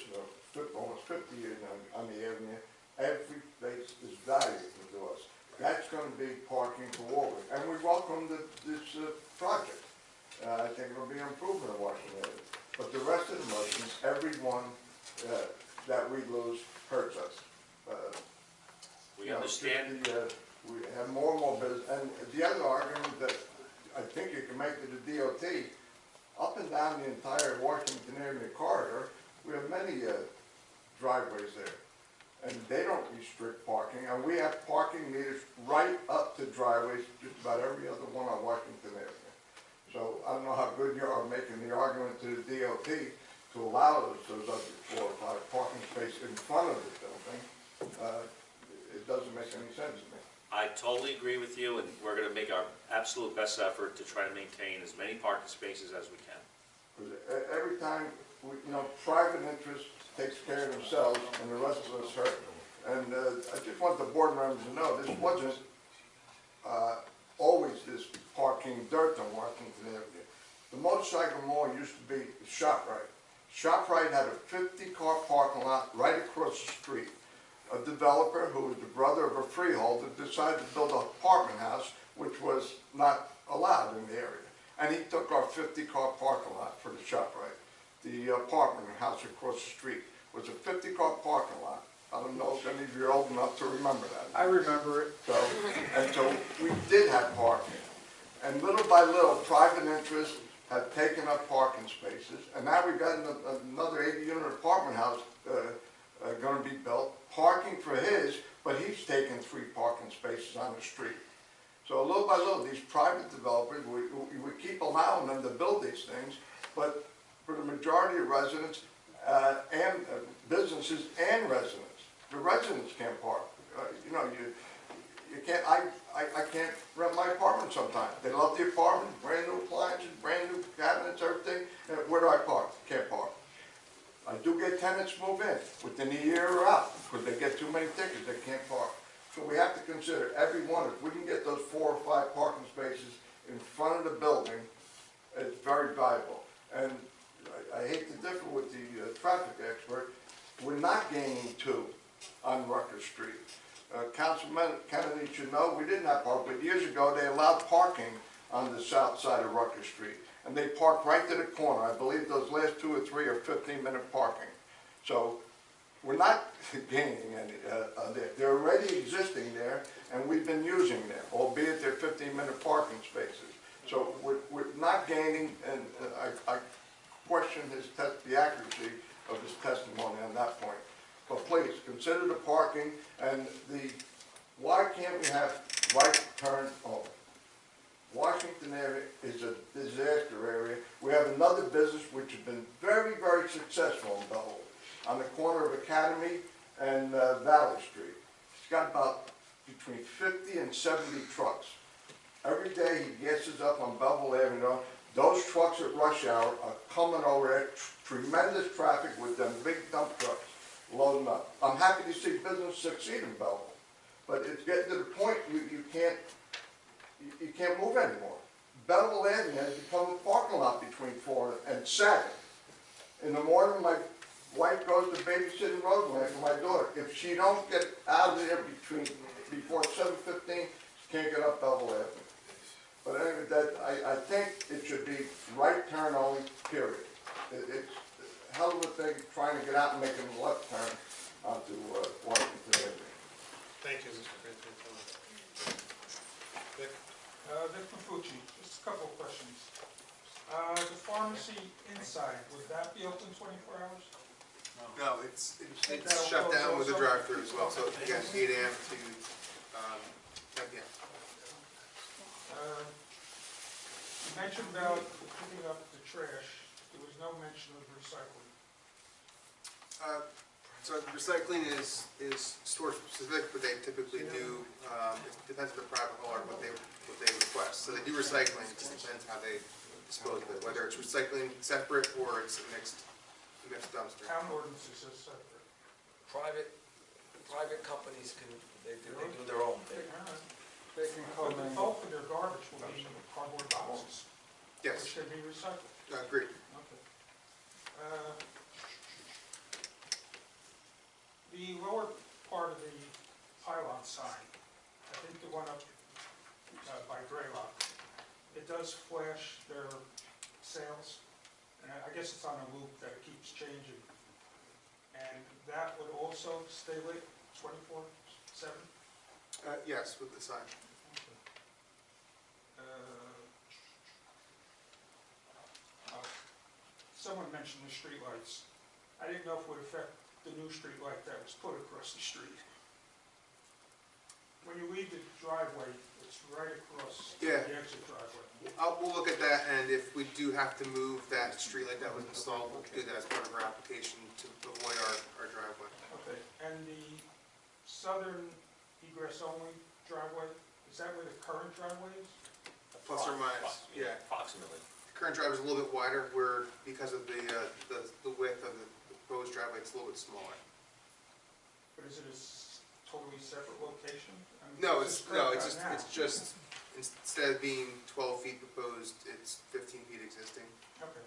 almost 50 years on the avenue, every space is valuable to us. That's going to be parking for Walgreens. And we welcome this project. I think it'll be an improvement in Washington Avenue. But the rest of the motions, every one that we lose hurts us. We understand. We have more and more business. And the other argument that I think you can make to the DOT, up and down the entire Washington Avenue corridor, we have many driveways there. And they don't restrict parking, and we have parking meters right up to driveways, just about every other one on Washington Avenue. So I don't know how good you are making the argument to the DOT to allow those other 4 or 5 parking spaces in front of the building. It doesn't make any sense to me. I totally agree with you, and we're going to make our absolute best effort to try to maintain as many parking spaces as we can. Every time, you know, private interest takes care of themselves and the rest of us hurt. And I just want the board members to know, this wasn't always this parking dirt on Washington Avenue. The motorcycle mall used to be ShopRite. ShopRite had a 50-car parking lot right across the street. A developer who was the brother of a freeholder decided to build an apartment house, which was not allowed in the area. And he took our 50-car parking lot for the ShopRite. The apartment house across the street was a 50-car parking lot. I don't know if any of you are old enough to remember that. I remember it. So we did have parking. And little by little, private interests have taken up parking spaces. And now we've got another 80-unit apartment house going to be built, parking for his, but he's taken 3 parking spaces on the street. So little by little, these private developers, we keep allowing them to build these things, but for the majority of residents and businesses and residents, the residents can't park. You know, you can't. I can't rent my apartment sometimes. They love the apartment, brand new appliances, brand new cabinets, everything. Where do I park? Can't park. I do get tenants move in within a year or out because they get too many tickets. They can't park. So we have to consider every one. If we can get those 4 or 5 parking spaces in front of the building, it's very valuable. And I hate to differ with the traffic expert. We're not gaining 2 on Rucker Street. Councilman Kennedy should know we didn't have parking, but years ago they allowed parking on the south side of Rucker Street. And they parked right to the corner. I believe those last 2 or 3 are 15-minute parking. So we're not gaining any there. They're already existing there, and we've been using them, albeit they're 15-minute parking spaces. So we're not gaining, and I question the accuracy of his testimony on that point. But please, consider the parking and why can't we have right turn only? Washington area is a disaster area. We have another business which has been very, very successful in Belleville, on the corner of Academy and Valley Street. It's got about between 50 and 70 trucks. Every day he gasses up on Belleville Avenue. Those trucks at rush hour are coming over there, tremendous traffic with them big dump trucks loading up. I'm happy to see business succeed in Belleville, but it's getting to the point you can't move anymore. Belleville Avenue has become a parking lot between 4 and 7. In the morning, my wife goes to babysitting Roseland for my daughter. If she don't get out of there before 7:15, she can't get up Belleville Avenue. But anyway, I think it should be right turn only, period. It's a hell of a thing trying to get out and make a left turn onto Washington Avenue. Thank you, Mr. President. Vic? Vic Mafucci, just a couple of questions. The pharmacy inside, would that be open 24 hours? No, it's shut down with a drive-through as well, so again, 8 AM to 10 PM. You mentioned about picking up the trash. There was no mention of recycling. So recycling is store specific, but they typically do, it depends on the private hauler, what they request. So they do recycling, it just depends how they dispose of it, whether it's recycling separate or it's a mixed dumpster. Town ordinances says separate. Private companies they do their own thing. They can come in. The bulk of their garbage will be cardboard boxes. Yes, Which can be recycled. agreed. Okay. The lower part of the pylon sign, I think the one up by Graylock, it does flash their sales, and I guess it's on a loop that it keeps changing. And that would also stay lit 24/7? Yes, with the sign. Someone mentioned the streetlights. I didn't know if it would affect the new street light that was put across the street. When you leave the driveway, it's right across the exit driveway. We'll look at that, and if we do have to move that streetlight that was installed, we'll do that as part of our application to avoid our driveway. Okay, and the southern egress only driveway, is that where the current driveway is? Plus or minus, yeah. Approximately. Current driveway is a little bit wider, where because of the width it's a little bit smaller. But is it a totally separate location? I mean, No, this is it's just, instead of being 12 feet proposed, it's 15 feet existing. Okay.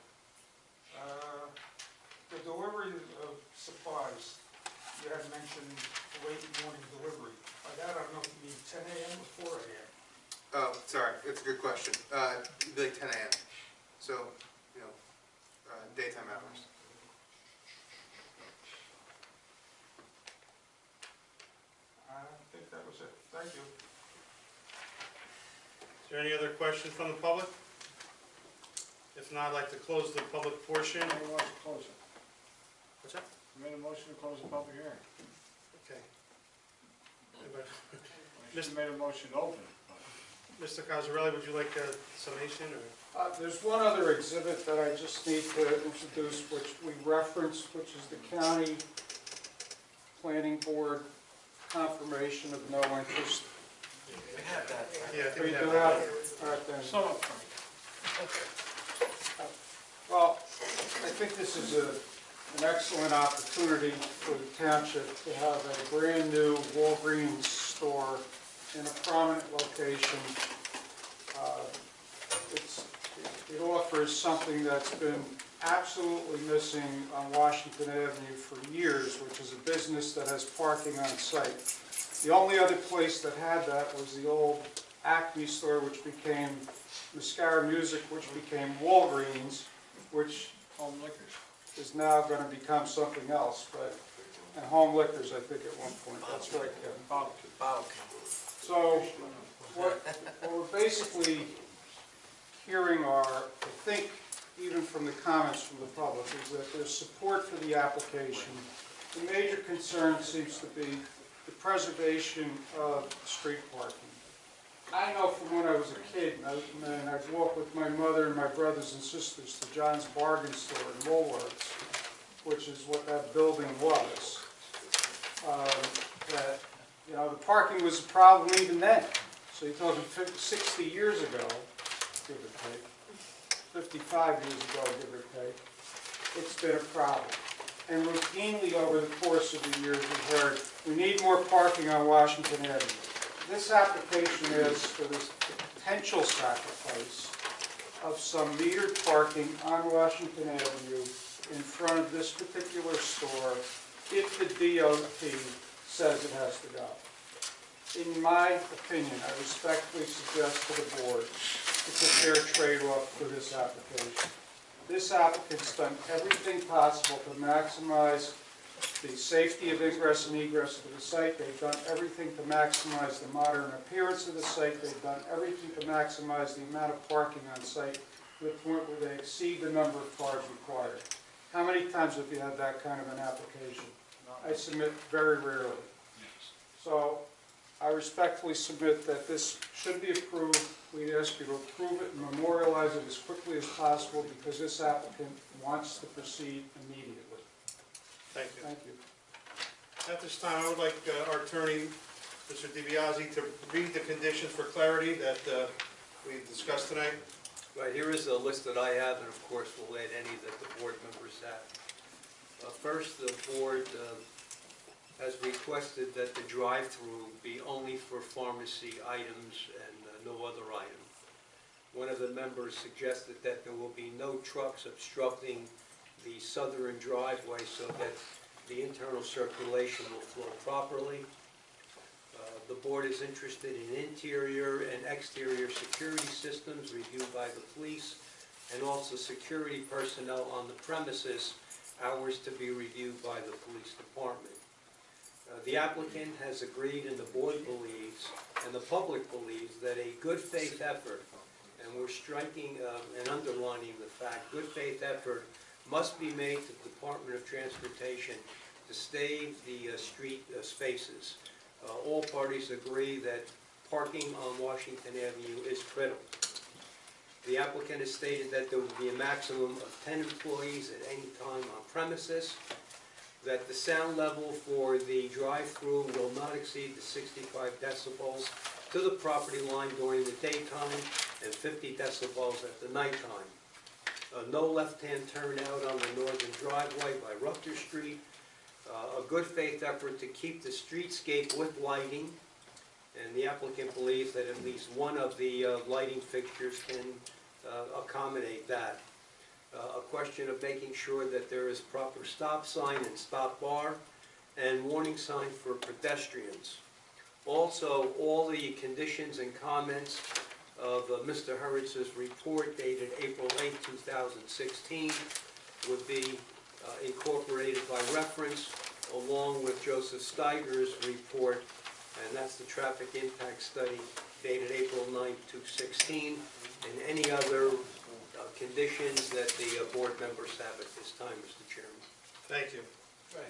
The delivery of supplies, you had mentioned late morning delivery. By that, I don't know if you mean 10 a.m. or 4 a.m. Oh, sorry, that's a good question. It'd be like 10 a.m. So, daytime hours. I think that was it. Thank you. Is there any other questions from the public? If not, I'd like to close the public portion. Who wants to close it? What's that? You made a motion to close the public hearing. Okay. Mr. made a motion to open it. Mr. Cosarelli, would you like a summation, or? There's one other exhibit that I just need to introduce, which we referenced, which is the county planning board confirmation of no interest. We have that. Yeah, I think We we do have have, that. all right then. Well, I think this is an excellent opportunity for the township to have a brand-new Walgreens store in a prominent location. It offers something that's been absolutely missing on Washington Avenue for years, which is a business that has parking on site. The only other place that had that was the old Acme store, which became Mascara Music, which became Walgreens, which Home liquors. is now going to become something else, and Home Liquors, I think, at one point. That's right, Kevin. Bottle So what we're basically hearing are, I think, even from the comments from the public, is that there's support for the application. The major concern seems to be the preservation of street parking. I know from when I was a kid, and I'd walk with my mother and my brothers and sisters to John's Bargain Store in Woolworths, which is what that building was. That, the parking was a problem even then. So you're talking 60 years ago, give or take, 55 years ago, give or take, it's been a problem. And routinely over the course of the years, we've heard, we need more parking on Washington Avenue. This application is for this potential sacrifice of some metered parking on Washington Avenue in front of this particular store if the DOT says it has to go. In my opinion, I respectfully suggest to the board it's a fair trade-off for this application. This applicant's done everything possible to maximize the safety of ingress and egress to the site. They've done everything to maximize the modern appearance of the site. They've done everything to maximize the amount of parking on site to the point where they exceed the number of cars required. How many times have you had that kind of an application? I submit very rarely. So I respectfully submit that this should be approved. We ask you to approve it and memorialize it as quickly as possible because this applicant wants to proceed immediately. Thank you. Thank you. At this time, I would like our attorney, Mr. DiBiase, to read the conditions for clarity that we've discussed tonight. Right, here is a list that I have, and of course, we'll add any that the board members have. First, the board has requested that the drive-through be only for pharmacy items and no other item. One of the members suggested that there will be no trucks obstructing the southern driveway so that the internal circulation will flow properly. The board is interested in interior and exterior security systems reviewed by the police and also security personnel on the premises, hours to be reviewed by the police department. The applicant has agreed and the board believes and the public believes that a good faith effort, and we're striking and underlining the fact, good faith effort must be made to the Department of Transportation to stave the street spaces. All parties agree that parking on Washington Avenue is critical. The applicant has stated that there will be a maximum of 10 employees at any time on premises, that the sound level for the drive-through will not exceed the 65 decibels to the property line during the daytime and 50 decibels at the nighttime. No left-hand turn out on the northern driveway by Rutgers Street, a good faith effort to keep the streetscape with lighting, and the applicant believes that at least one of the lighting fixtures can accommodate that. A question of making sure that there is proper stop sign and stop bar and warning sign for pedestrians. Also, all the conditions and comments of Mr. Hurwitz's report dated April 8, 2016 would be incorporated by reference along with Joseph Steiger's report, and that's the traffic impact study dated April 9, 2016, and any other conditions that the board members have at this time, Mr. Chairman. Thank you. Right.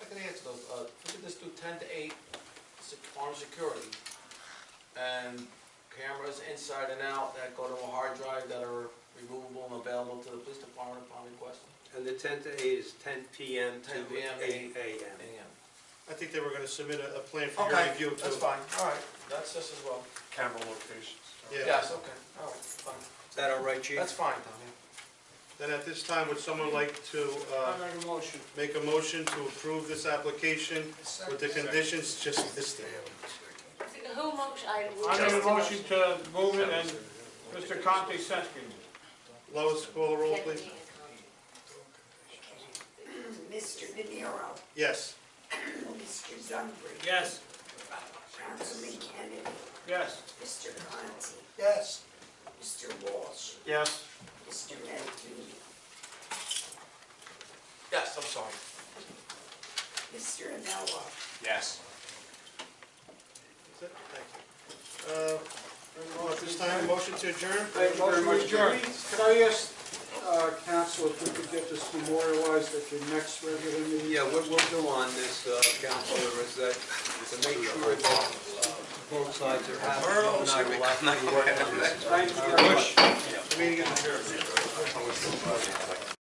I can answer those. We could just do 10 to 8, armed security, and cameras inside and out that go to a hard drive that are removable and available to the police department upon request. And the 10 to 8 is 10 p.m. to 10 p.m. 8 a.m. I think they were gonna submit a plan for your Okay, review too. that's fine. All right, that's just as well. Camera locations. Yeah. Yes, okay, all right, fine. Is that all right, Chief? That's fine, Tommy. Then at this time, would someone like to make a motion. make a motion to approve this application with the conditions just listed? Who motion, I make a motion to move it, and Mr. Conte second. Lois, call the roll, please. Mr. De Niro, Yes. Mr. Zungri, Yes. Councilman Kennedy, Yes. Mr. Conti, Yes. Mr. Walsh, Yes. Mr. Medley, Yes, I'm sorry. Mr. Anello. Yes. That's it? Thank you. Well, at this time, motion to adjourn? Thank you very much. Could I ask, council, if we could get this memorialized at your next regular meeting? Yeah, what we'll do on this, Counselor, is that to make sure that both sides are happy, you and I will actually work on this. Thank you very much. The meeting is adjourned.